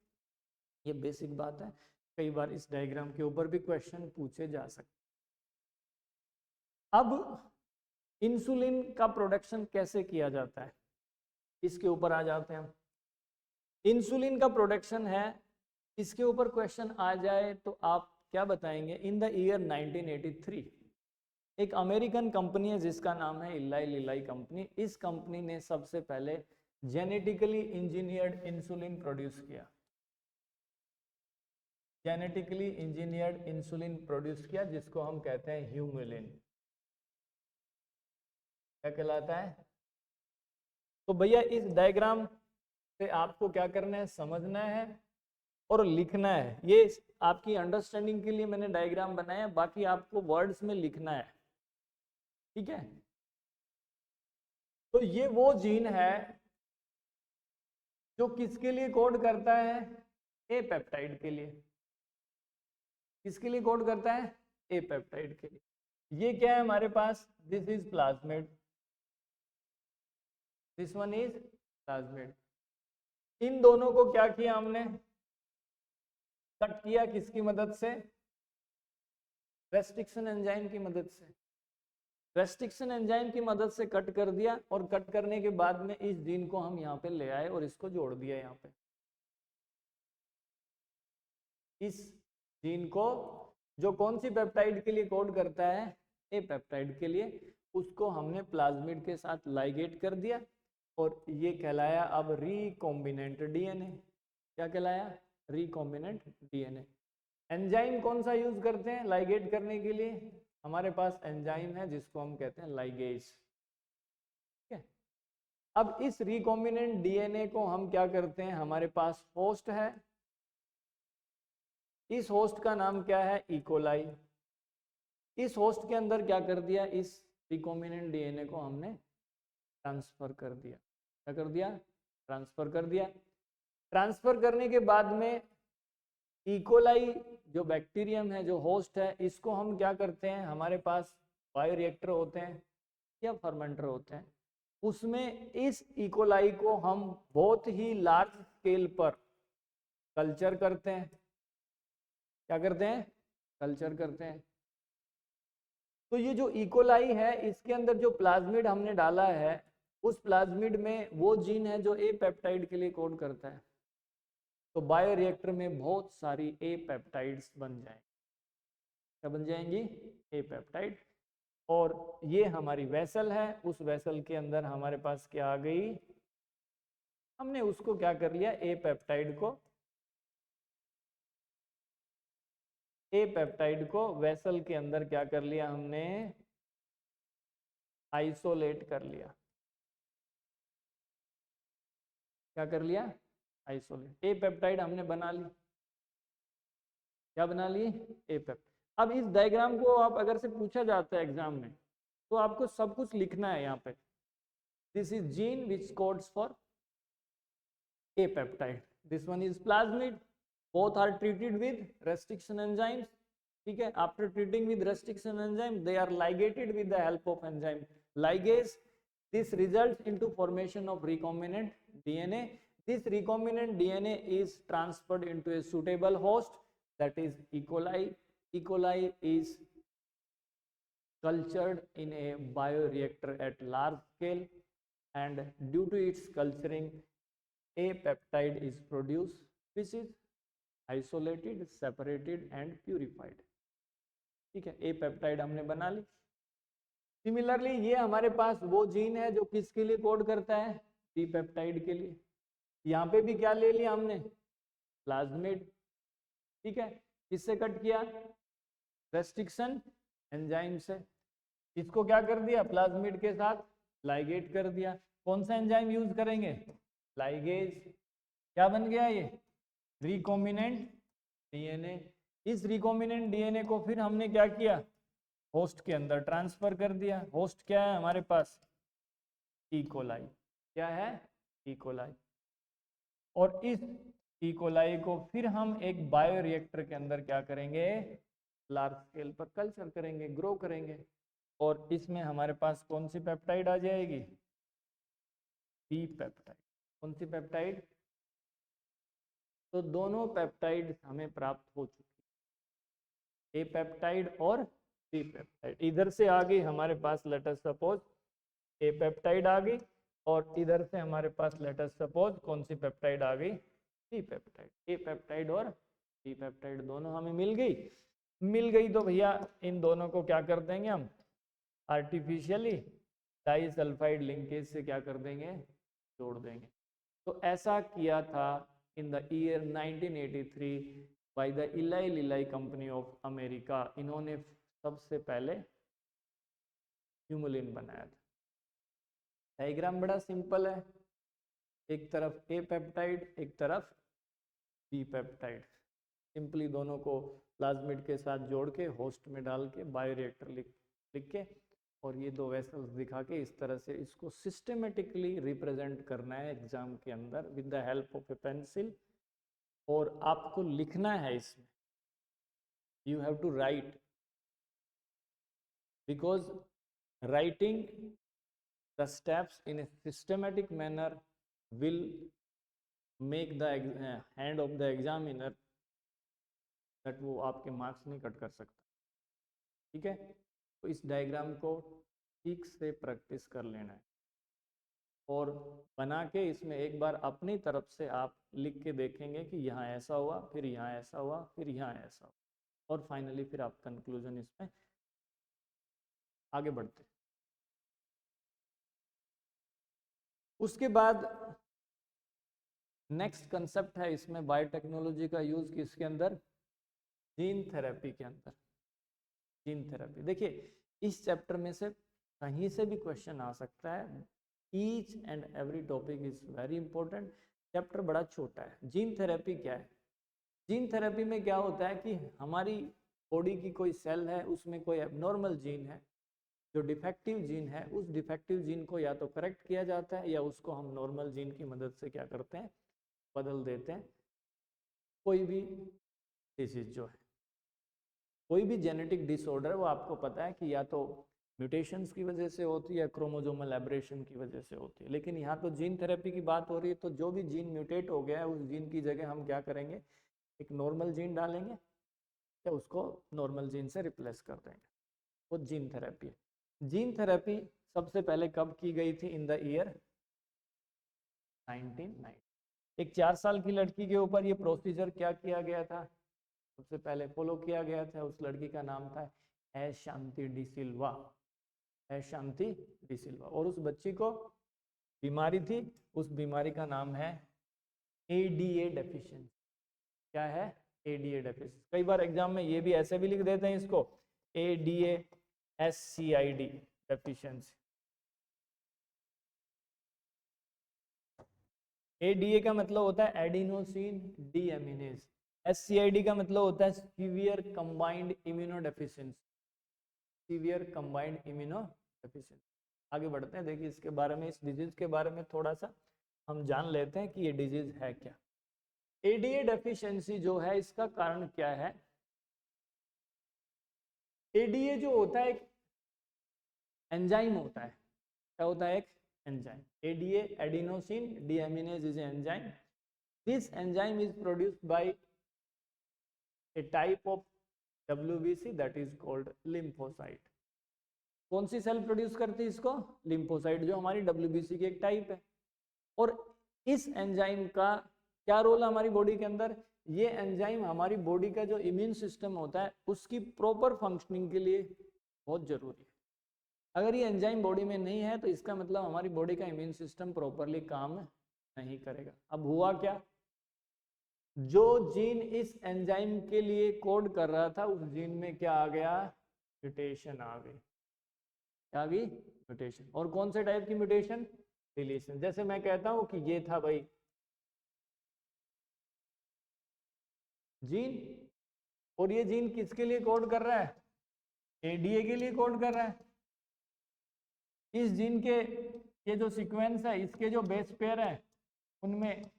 ये basic बात है। कई बार इस डायग्राम के ऊपर भी क्वेश्चन पूछे जा सकते। अब इंसुलिन का प्रोडक्शन कैसे किया जाता है, इसके ऊपर आ जाते हैं हम। इंसुलिन का प्रोडक्शन है, इसके ऊपर क्वेश्चन आ जाए तो आप क्या बताएंगे? इन द ईयर 1983 एक अमेरिकन कंपनी है जिसका नाम है इलाई लिलाई कंपनी। इस कंपनी ने सबसे पहले जेनेटिकली इंजीनियर्ड इंसुलिन प्रोड्यूस किया। जेनेटिकली इंजीनियर्ड इंसुलिन प्रोड्यूस किया, जिसको हम कहते हैं ह्यूमिलिन। क्या कहलाता है? तो भैया इस डायग्राम से आपको क्या करना है? समझना है और लिखना है। ये आपकी अंडरस्टैंडिंग के लिए मैंने डायग्राम बनाया, बाकी आपको वर्ड्स में लिखना है। ठीक है, तो ये वो जीन है जो किसके लिए कोड करता है? ए पेप्टाइड के लिए। किसके लिए कोड करता है? ए पेप्टाइड के लिए। ये क्या है हमारे पास? This is plasmid, this one is plasmid. इन दोनों को क्या किया हमने? कट किया। किसकी मदद से? रेस्ट्रिक्शन एंजाइम की मदद से। रेस्ट्रिक्शन एंजाइम की मदद से कट कर दिया, और कट करने के बाद में इस जीन को हम यहाँ पे ले आए और इसको जोड़ दिया यहाँ पे। इस जीन को जो कौन सी पेप्टाइड के लिए कोड करता है? ए पेप्टाइड के लिए। उसको हमने प्लाज्मिड के साथ लाइगेट कर दिया और ये कहलाया अब रिकॉम्बिनेंट डीएनए। क्या कहलाया? Recombinant DNA. एंजाइम कौन सा यूज करते हैं लाइगेट करने के लिए? हमारे पास एंजाइम है जिसको हम कहते हैं लाइगेज। ठीक है, अब इस रिकॉम्बिनेंट डीएनए को हम क्या करते हैं, हमारे पास होस्ट है, इस होस्ट का नाम क्या है? इकोलाई। इस होस्ट के अंदर क्या कर दिया, इस रिकॉम्बिनेंट डीएनए को हमने ट्रांसफर कर दिया। क्या कर दिया? ट्रांसफर कर दिया। ट्रांसफर करने के बाद में इकोलाई जो बैक्टीरियम है, जो होस्ट है, इसको हम क्या करते हैं, हमारे पास बायोरिएक्टर होते हैं या फर्मेंटर होते हैं, उसमें इस इकोलाई को हम बहुत ही लार्ज स्केल पर कल्चर करते हैं। क्या करते हैं? कल्चर करते हैं। तो ये जो इकोलाई है, इसके अंदर जो प्लाज्मिड हमने डाला है, उस प्लाज्मिड में वो जीन है जो ए पेप्टाइड के लिए कोड करता है। तो बायोरिएक्टर में बहुत सारी ए पेप्टाइड्स बन जाएंगी। क्या बन जाएंगी? ए पेप्टाइड। और ये हमारी वेसल है, उस वेसल के अंदर हमारे पास क्या आ गई, हमने उसको क्या कर लिया, ए पेप्टाइड को वेसल के अंदर क्या कर लिया, हमने आइसोलेट कर लिया। क्या कर लिया? आइसोलेट। ए पेप्टाइड हमने बना ली। क्या बना ली? ए पेप्टाइड। अब इस डायग्राम को आप अगर से पूछा जाता है एग्जाम में, तो आपको सब कुछ लिखना है यहाँ पे। This is gene which codes for a peptide, this one is plasmid, both are treated with restriction enzymes. ठीक है, after treating with restriction enzyme they are ligated with the help of enzyme ligase. This results into formation of recombinant DNA. This recombinant DNA is transferred into a suitable host, that is E. coli. E. coli is cultured in a bioreactor at large scale, and due to its culturing a peptide is produced which is isolated, separated and purified. ठीक है, ए peptide हमने बना ली। Similarly ये हमारे पास वो gene है जो किसके लिए कोड करता है, बी पेप्टाइड के लिए। यहाँ पे भी क्या ले लिया हमने, प्लाज्मिड। ठीक है, किससे कट किया, रेस्ट्रिक्शन एंजाइम से। इसको क्या कर दिया, प्लाज्मिड के साथ लाइगेट कर दिया। कौन सा एंजाइम यूज करेंगे, लाइगेज। क्या बन गया ये, रिकॉम्बिनेंट डीएनए। इस रिकॉम्बिनेंट डीएनए को फिर हमने क्या किया, होस्ट के अंदर ट्रांसफर कर दिया। होस्ट क्या है हमारे पास, ई कोलाई। क्या है, ई कोलाई। और इस ई कोलाई को फिर हम एक बायोरिएक्टर के अंदर क्या करेंगे, लार्ज स्केल पर कल्चर करेंगे, ग्रो करेंगे। और इसमें हमारे पास कौन सी पेप्टाइड आ जाएगी, बी पेप्टाइड। कौन सी पेप्टाइड, तो दोनों पेप्टाइड हमें प्राप्त हो चुकी, ए पेप्टाइड और बी पेप्टाइड। इधर से आ गई हमारे पास लेट अस सपोज ए पेप्टाइड आ गई, और इधर से हमारे पास लेट अस सपोज कौन सी पेप्टाइड आ गई, बी पेप्टाइड। ए पेप्टाइड और बी पेप्टाइड दोनों हमें मिल गई। तो भैया इन दोनों को क्या कर देंगे हम, आर्टिफिशियली डाइसल्फाइड लिंकेज से क्या कर देंगे, जोड़ देंगे। तो ऐसा किया था in the year 1983 by the Eli Lilly Company of America। इन्होंने सबसे पहले ह्यूमुलिन बनाया था। डायग्राम बड़ा सिंपल है, एक तरफ ए पेप्टाइड, एक तरफ बी पेप्टाइड। सिंपली दोनों को प्लाज्मिड के साथ जोड़ के होस्ट में डाल के बायोरिएक्टर लिख के और ये दो वेसल्स दिखा के इस तरह से इसको सिस्टमेटिकली रिप्रेजेंट करना है एग्जाम के अंदर with the help of a pencil. और आपको लिखना है इसमें, you have to write, because writing the steps in a systematic manner will make the hand of the examiner that वो आपके मार्क्स नहीं कट कर सकता। ठीक है, तो इस डायग्राम को ठीक से प्रैक्टिस कर लेना है और बना के इसमें एक बार अपनी तरफ से आप लिख के देखेंगे कि यहाँ ऐसा हुआ, फिर यहाँ ऐसा हुआ, फिर यहाँ ऐसा हुआ, और फाइनली फिर आप कंक्लूजन इसमें आगे बढ़ते हैं। उसके बाद नेक्स्ट कंसेप्ट है इसमें बायोटेक्नोलॉजी का यूज किसके अंदर, जीन थेरेपी के अंदर। जीन थेरेपी देखिए इस चैप्टर में से कहीं से भी क्वेश्चन आ सकता है। Each and every topic is very important. Chapter बड़ा छोटा है। जीन थेरेपी क्या है? जीन थेरेपी में क्या होता है कि हमारी बॉडी की कोई सेल है, उसमें कोई एबनॉर्मल जीन है, जो डिफेक्टिव जीन है, उस डिफेक्टिव जीन को या तो करेक्ट किया जाता है या उसको हम नॉर्मल जीन की मदद से क्या करते हैं, बदल देते हैं। कोई भी डिजीज जो है, कोई भी जेनेटिक डिसऑर्डर, वो आपको पता है कि या तो म्यूटेशंस की वजह से होती है, क्रोमोसोमल एब्रेशन की वजह से होती है। लेकिन यहाँ तो जीन थेरेपी की बात हो रही है, तो जो भी जीन म्यूटेट हो गया है उस जीन की जगह हम क्या करेंगे, एक नॉर्मल जीन डालेंगे या उसको नॉर्मल जीन से रिप्लेस कर देंगे, वो जीन थेरेपी है। जीन थेरेपी सबसे पहले कब की गई थी? In the year 1990। एक 4 साल की लड़की के ऊपर ये प्रोसीजर क्या किया गया था, सबसे पहले फॉलो किया गया था। उस लड़की का नाम था एश शांति डी सिल्वा, एश शांति डी सिल्वा। और उस बच्ची को बीमारी थी, उस बीमारी का नाम है एडीए डेफिशिएंसी। क्या है? ADA deficiency. कई बार एग्जाम में ये भी ऐसे भी लिख देते हैं इसको, एडीए SCID डेफिशिएंसी। एडीए का मतलब होता है एडिनोसिन डीएमिनेज। SCID का मतलब होता है severe combined immunodeficiency, severe combined immunodeficiency. आगे बढ़ते हैं, देखिए इसके बारे में, इस डिजीज के बारे में थोड़ा सा हम जान लेते हैं कि ये डिजीज है क्या। एडीए डेफिशिएंसी जो है इसका कारण क्या है? एडीए जो होता है एक एंजाइम होता है। क्या होता है? एक enzyme. ADA adenosine deaminase is enzyme. This enzyme is produced by A type of WBC that is called lymphocyte. कौन सी सेल प्रोड्यूस करती है इसको? लिम्फोसाइट, जो हमारी WBC की एक टाइप है। और इस एंजाइम का क्या रोल है हमारी बॉडी के अंदर? ये एंजाइम हमारी बॉडी का जो इम्यून सिस्टम होता है उसकी प्रॉपर फंक्शनिंग के लिए बहुत जरूरी है। अगर ये एंजाइम बॉडी में नहीं है तो इसका मतलब हमारी बॉडी का इम्यून सिस्टम प्रॉपरली काम नहीं करेगा। अब हुआ क्या, जो जीन इस एंजाइम के लिए कोड कर रहा था उस जीन में क्या आ गया? म्यूटेशन आ गई। क्या आ गई? म्यूटेशन। और कौन से टाइप की म्यूटेशन? डिलीशन। जैसे मैं कहता हूं कि ये था भाई जीन, और ये जीन किसके लिए कोड कर रहा है? एडीए के लिए कोड कर रहा है। इस जीन के ये जो सीक्वेंस है, इसके जो बेस पेयर है उनमें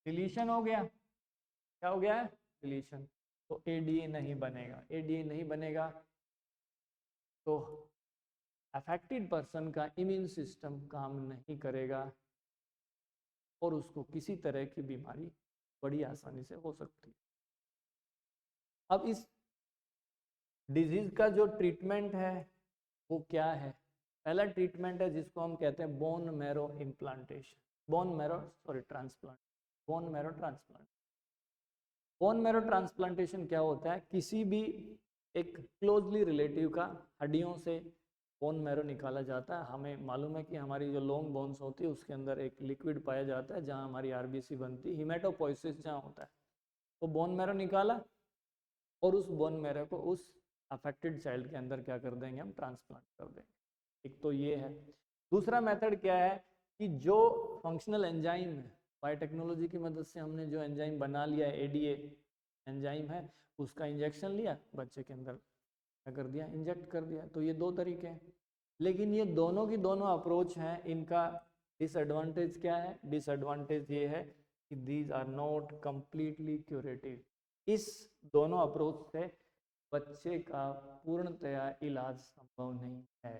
डिलीशन हो गया। क्या हो गया है? डिलीशन। तो एडीए नहीं बनेगा। एडीए नहीं बनेगा तो अफेक्टेड पर्सन का इम्यून सिस्टम काम नहीं करेगा और उसको किसी तरह की बीमारी बड़ी आसानी से हो सकती है। अब इस डिजीज का जो ट्रीटमेंट है वो क्या है? पहला ट्रीटमेंट है जिसको हम कहते हैं bone marrow implantation, bone marrow transplant, bone marrow transplant. Bone marrow transplantation क्या होता है? किसी भी एक क्लोजली रिलेटिव का हड्डियों से बोन मैरो निकाला जाता है। हमें मालूम है कि हमारी जो लॉन्ग बोन्स होती है उसके अंदर एक लिक्विड पाया जाता है जहाँ हमारी RBC बनती है, हिमेटोपोइसिस जहाँ होता है। तो बोन मैरो निकाला और उस बोन मैरो को उस अफेक्टेड चाइल्ड के अंदर क्या कर देंगे, हम ट्रांसप्लांट कर देंगे। एक तो ये है। दूसरा मेथड क्या है कि जो फंक्शनल एंजाइम है, बायोटेक्नोलॉजी की मदद से हमने जो एंजाइम बना लिया है, एडीए एंजाइम है, उसका इंजेक्शन लिया, बच्चे के अंदर क्या कर दिया, इंजेक्ट कर दिया। तो ये दो तरीके हैं। लेकिन ये दोनों की दोनों अप्रोच हैं, इनका डिसएडवांटेज क्या है? डिसएडवांटेज ये है कि these are not completely curative. इस दोनों अप्रोच से बच्चे का पूर्णतया इलाज संभव नहीं है।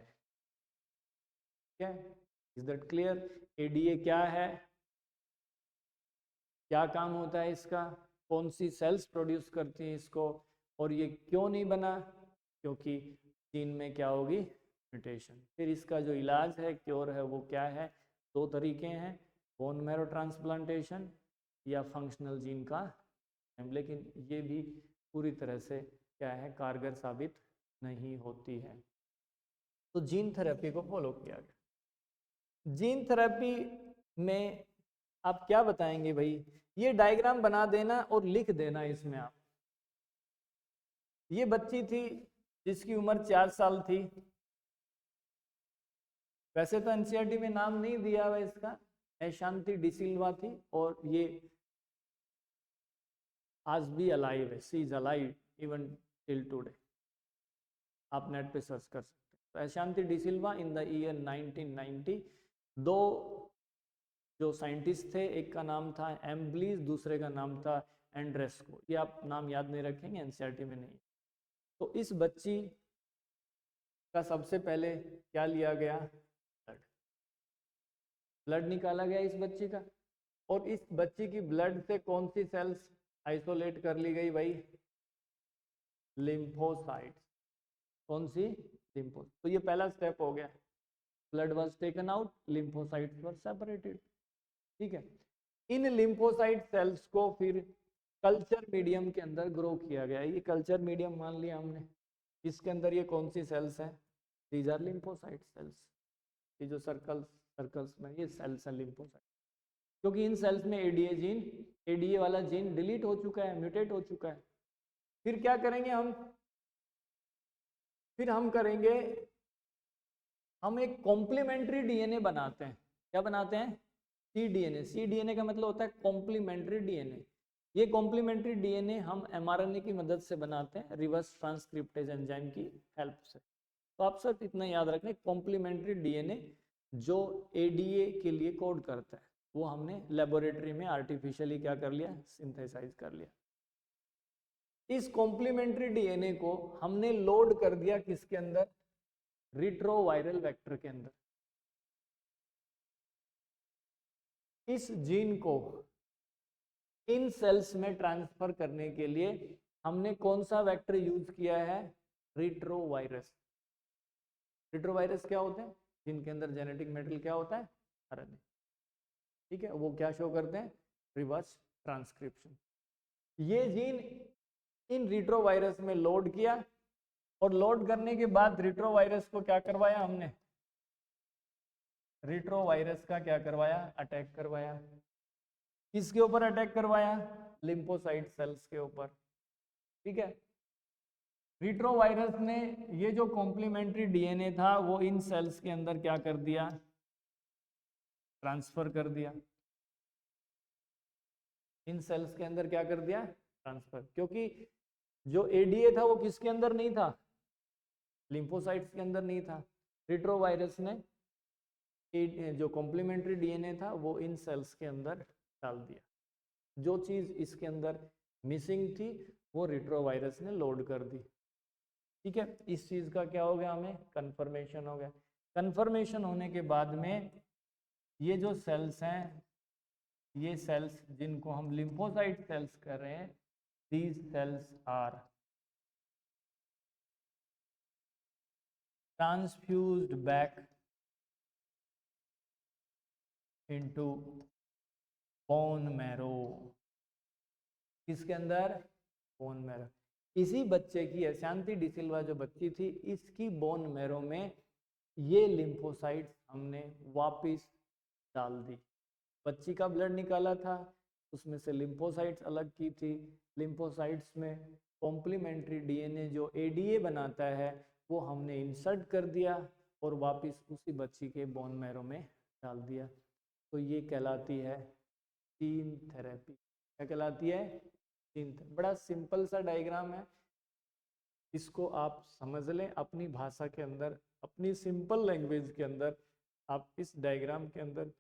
क्या इज दैट क्लियर? एडीए क्या है, क्या काम होता है इसका, कौन सी सेल्स प्रोड्यूस करती हैं इसको, और ये क्यों नहीं बना? क्योंकि जीन में क्या होगी? म्यूटेशन। फिर इसका जो इलाज है, क्योर है, वो क्या है? दो तरीके हैं, बोन मैरो ट्रांसप्लांटेशन या फंक्शनल जीन का। लेकिन ये भी पूरी तरह से क्या है, कारगर साबित नहीं होती है। तो जीन थेरेपी को फॉलो किया गया। जीन थेरेपी में आप क्या बताएंगे भाई? ये डायग्राम बना देना और लिख देना इसमें आप। ये बच्ची थी जिसकी उम्र 4 साल थी। वैसे तो एनसीईआरटी में नाम नहीं दिया हुआ इसका, अशांति डिसिल्वा थी, और ये आज भी अलाइव है, she is alive even till today. आप नेट पे सर्च कर सकते हैं। तो अशांति डिसिल्वा इन द ईयर 1990, दो जो साइंटिस्ट थे, एक का नाम था एम्ब्लीज, दूसरे का नाम था एंड्रेस्को। ये आप नाम याद नहीं रखेंगे, एनसीईआरटी में नहीं। तो इस बच्ची का सबसे पहले क्या लिया गया? ब्लड निकाला गया इस बच्ची का, और इस बच्ची की ब्लड से कौन सी सेल्स आइसोलेट कर ली गई भाई? लिम्फोसाइट्स। कौन सी? लिम्फो। तो ये पहला स्टेप हो गया, blood was taken out, lymphocytes were separated. ठीक है, इन लिम्फोसाइट सेल्स को फिर कल्चर मीडियम के अंदर ग्रो किया गया। ये कल्चर मीडियम मान लिया हमने, इसके अंदर ये कौन सी सेल्स हैं? These are lymphocyte cells. ये जो सर्कल्स में ये सेल्स हैं लिम्फोसाइट, क्योंकि इन सेल्स में एडीए वाला जीन डिलीट हो चुका है, म्यूटेट हो चुका है। फिर क्या करेंगे हम? फिर हम करेंगे, हम एक कॉम्प्लीमेंट्री डीएनए बनाते हैं। क्या बनाते हैं? सीडीएनए। सीडीएनए का मतलब होता है कॉम्प्लीमेंट्री डीएनए। ये कॉम्प्लीमेंट्री डीएनए हम एमआरएनए की मदद से बनाते हैं, रिवर्स ट्रांसक्रिप्टेज एंजाइम की हेल्प से। तो आप सब इतना याद रखना, कॉम्प्लीमेंट्री डीएनए जो एडीए के लिए कोड करता है, वो हमने लेबोरेटरी में आर्टिफिशियली क्या कर लिया? सिंथेसाइज कर लिया। इस कॉम्प्लीमेंट्री डीएनए को हमने लोड कर दिया किसके अंदर? रिट्रोवायरल वेक्टर के अंदर। इस जीन को इन सेल्स में ट्रांसफर करने के लिए हमने कौन सा वेक्टर यूज किया है? रिट्रोवायरस। रिट्रोवायरस क्या होते हैं? जिनके अंदर जेनेटिक मेटेरियल क्या होता है? आरएनए। ठीक है, वो क्या शो करते हैं? Reverse transcription. ये जीन इन रिट्रोवायरस में लोड किया, और लोड करने के बाद रिट्रोवायरस को क्या करवाया हमने? रिट्रोवायरस का क्या करवाया? अटैक करवाया। किसके ऊपर अटैक करवाया? लिम्फोसाइट सेल्स के ऊपर। ठीक है, रिट्रोवायरस ने ये जो कॉम्प्लीमेंट्री डीएनए था वो इन सेल्स के अंदर क्या कर दिया? ट्रांसफर कर दिया। इन सेल्स के अंदर क्या कर दिया? ट्रांसफर। क्योंकि जो एडीए था वो किसके अंदर नहीं था? लिम्फोसाइट्स के अंदर नहीं था। रिट्रोवायरस ने जो कॉम्प्लीमेंट्री डीएनए था वो इन सेल्स के अंदर डाल दिया। जो चीज इसके अंदर मिसिंग थी वो रिट्रोवायरस ने लोड कर दी। ठीक है, इस चीज का क्या हो गया? हमें कंफर्मेशन हो गया। कंफर्मेशन होने के बाद में ये जो सेल्स हैं, ये सेल्स जिनको हम लिम्फोसाइट सेल्स कर रहे हैं, these cells are transfused back into bone marrow. किसके अंदर? Bone marrow. इसी बच्चे की, अशांति डिसिल्वा जो बच्ची थी, इसकी बोन मैरो में ये लिम्फोसाइट्स हमने वापिस डाल दी। बच्ची का ब्लड निकाला था, उसमें से लिम्फोसाइट्स अलग की थी। लिम्फोसाइट्स में कॉम्प्लीमेंट्री डीएनए जो एडीए बनाता है वो हमने इंसर्ट कर दिया और वापिस उसी बच्ची के बोन मैरो में डाल दिया। तो ये कहलाती है जीन थेरेपी। क्या कहलाती है? Gene therapy. बड़ा सिंपल सा डायग्राम है, इसको आप समझ लें अपनी भाषा के अंदर, अपनी सिंपल लैंग्वेज के अंदर। आप इस डायग्राम के अंदर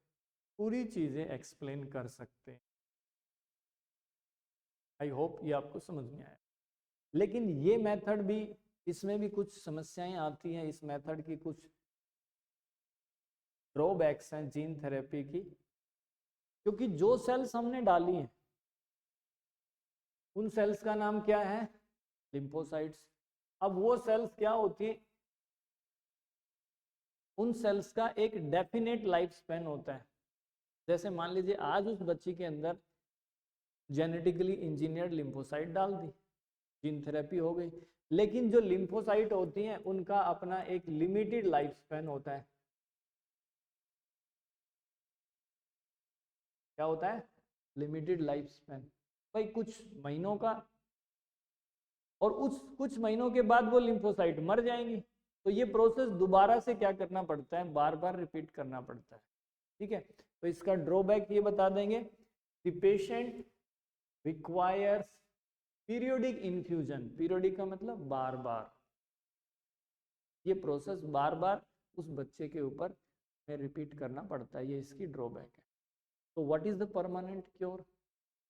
पूरी चीजें एक्सप्लेन कर सकते हैं। आई होप ये आपको समझ में आया। लेकिन ये मेथड भी, इसमें भी कुछ समस्याएं आती हैं। इस मेथड की कुछ ड्रॉबैक्स हैं जीन थेरेपी की, क्योंकि जो सेल्स हमने डाली हैं उन सेल्स का नाम क्या है? लिम्फोसाइट्स। अब वो सेल्स क्या होती है? उन सेल्स का एक डेफिनेट लाइफ स्पेन होता है। जैसे मान लीजिए आज उस बच्ची के अंदर जेनेटिकली इंजीनियर्ड लिम्फोसाइट डाल दी, जीन थेरेपी हो गई। लेकिन जो लिम्फोसाइट होती हैं उनका अपना एक लिमिटेड लाइफ स्पेन होता है। क्या होता है, लिमिटेड लाइफ स्पैन, भाई कुछ महीनों का, और उस कुछ महीनों के बाद वो लिम्फोसाइट मर जाएंगी। तो ये प्रोसेस दोबारा से क्या करना पड़ता है, बार बार रिपीट करना पड़ता है। ठीक है, तो इसका ड्रॉबैक ये बता देंगे, the patient requires periodic infusion, periodic का मतलब बार बार, ये प्रोसेस बार बार उस बच्चे के ऊपर में रिपीट करना पड़ता है, ये इसकी ड्रॉबैक है। तो what is the permanent cure,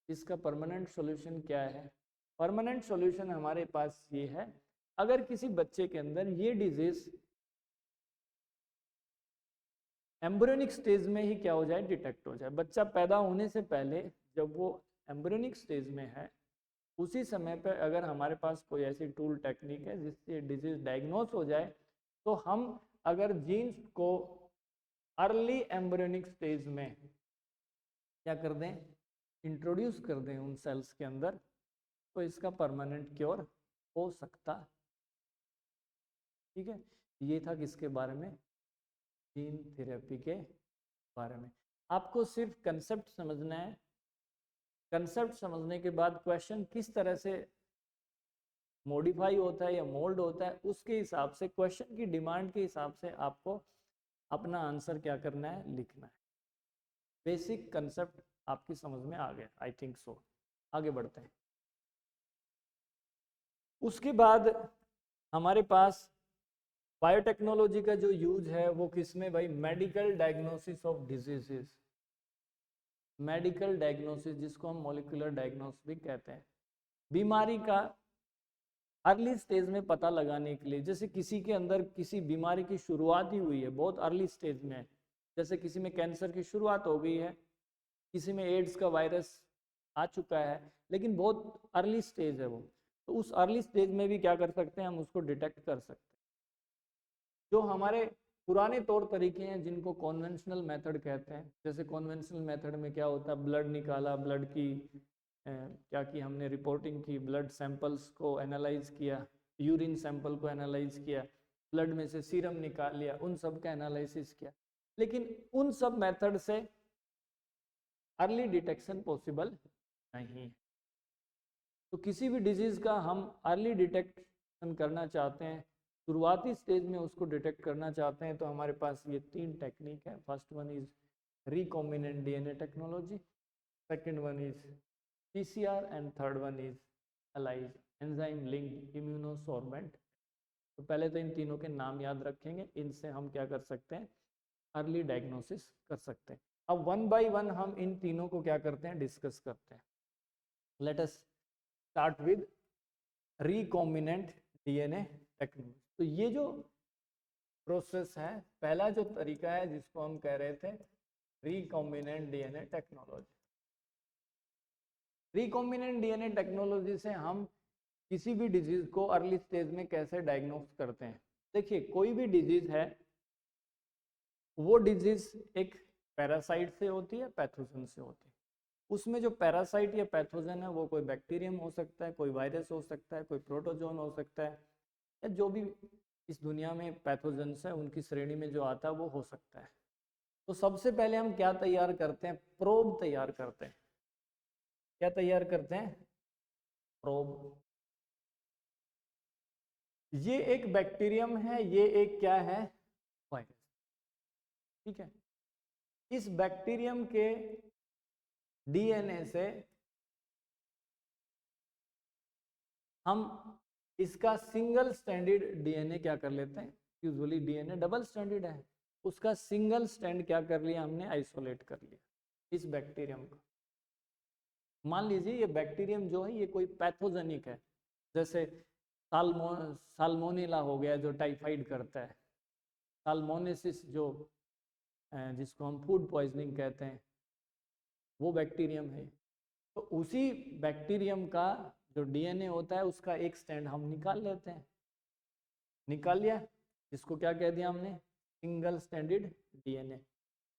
इसका परमानेंट सॉल्यूशन क्या है? परमानेंट सॉल्यूशन हमारे पास ये है, अगर किसी बच्चे के अंदर ये डिजीज एम्ब्रियोनिक स्टेज में ही क्या हो जाए, डिटेक्ट हो जाए, बच्चा पैदा होने से पहले जब वो एम्ब्रियोनिक स्टेज में है उसी समय पर अगर हमारे पास कोई ऐसी टूल टेक्निक है जिससे डिजीज डायग्नोस हो जाए, तो हम अगर जीन्स को अर्ली एम्ब्रियोनिक स्टेज में क्या कर दें, इंट्रोड्यूस कर दें उन सेल्स के अंदर, तो इसका परमानेंट क्योर हो सकता। ठीक है, ये था किसके बारे में, जीन थेरेपी के बारे में। आपको सिर्फ कंसेप्ट समझना है, कंसेप्ट समझने के बाद क्वेश्चन किस तरह से मॉडिफाई होता है या मोल्ड होता है, उसके हिसाब से, क्वेश्चन की डिमांड के हिसाब से आपको अपना आंसर क्या करना है, लिखना है। बेसिक कंसेप्ट आपकी समझ में आ गया, आई थिंक सो। आगे बढ़ते हैं। उसके बाद हमारे पास बायोटेक्नोलॉजी का जो यूज है वो किसमें भाई, medical diagnosis of diseases, medical diagnosis जिसको हम मॉलिक्यूलर डायग्नोसिस भी कहते हैं, बीमारी का अर्ली स्टेज में पता लगाने के लिए। जैसे किसी के अंदर किसी बीमारी की शुरुआत ही हुई है, बहुत अर्ली स्टेज में है, जैसे किसी में कैंसर की शुरुआत हो गई है, किसी में एड्स का वायरस आ चुका है, लेकिन बहुत अर्ली स्टेज है वो, तो उस अर्ली स्टेज में भी क्या कर सकते हैं, हम उसको डिटेक्ट कर सकते हैं। जो हमारे पुराने तौर तरीके हैं जिनको कॉन्वेंशनल मेथड कहते हैं, जैसे कॉन्वेंशनल मेथड में क्या होता है, ब्लड निकाला, ब्लड की क्या की हमने, रिपोर्टिंग की, ब्लड सैंपल्स को एनालाइज किया, यूरिन सैंपल को एनालाइज किया, ब्लड में से सीरम निकाल लिया, उन सब का एनालिसिस किया। लेकिन उन सब मेथड से अर्ली डिटेक्शन पॉसिबल नहीं। तो किसी भी डिजीज का हम अर्ली डिटेक्शन करना चाहते हैं, शुरुआती स्टेज में उसको डिटेक्ट करना चाहते हैं, तो हमारे पास ये 3 टेक्निक है। First one is recombinant DNA technology, second one is PCR, and third one is allies enzyme linked immunosorbent. तो पहले तो इन तीनों के नाम याद रखेंगे, इनसे हम क्या कर सकते हैं, अर्ली डायग्नोसिस कर सकते हैं। अब वन बाय वन हम इन तीनों को क्या करते हैं, डिस्कस करते हैं। Let us start with recombinant DNA technology. तो ये जो प्रोसेस है, पहला जो तरीका है जिसको हम कह रहे थे recombinant DNA technology. Recombinant DNA technology से हम किसी भी डिजीज को अर्ली स्टेज में कैसे डायग्नोस करते हैं। देखिए, कोई भी डिजीज है, वो डिजीज एक पैरासाइट से होती है, पैथोजन से होती है। उसमें जो पैरासाइट या पैथोजन है वो कोई बैक्टीरियम हो सकता है, कोई वायरस हो सकता है, कोई प्रोटोजोन हो सकता है, या जो भी इस दुनिया में पैथोजन्स है उनकी श्रेणी में जो आता है वो हो सकता है। तो सबसे पहले हम क्या तैयार करते हैं, प्रोब तैयार करते हैं। क्या तैयार करते हैं, प्रोब। ये एक बैक्टीरियम है, ये एक क्या है, वायरस। ठीक है, इस बैक्टीरियम के डीएनए से हम इसका सिंगल स्टैंडर्ड डीएनए क्या कर लेते हैं, यूजुअली डीएनए डबल स्टैंडर्ड है, उसका सिंगल स्टैंड क्या कर लिया हमने, आइसोलेट कर लिया इस बैक्टीरियम को। मान लीजिए ये बैक्टीरियम जो है ये कोई पैथोजेनिक है, जैसे साल्मोनेला हो गया जो टाइफाइड करता है, साल्मोनेसिस जो जिसको हम फूड पॉइजनिंग कहते हैं, वो बैक्टीरियम है। तो उसी बैक्टीरियम का जो डीएनए होता है उसका एक स्टैंड हम निकाल लेते हैं, निकाल लिया, इसको क्या कह दिया हमने, सिंगल स्टैंडर्ड डीएनए।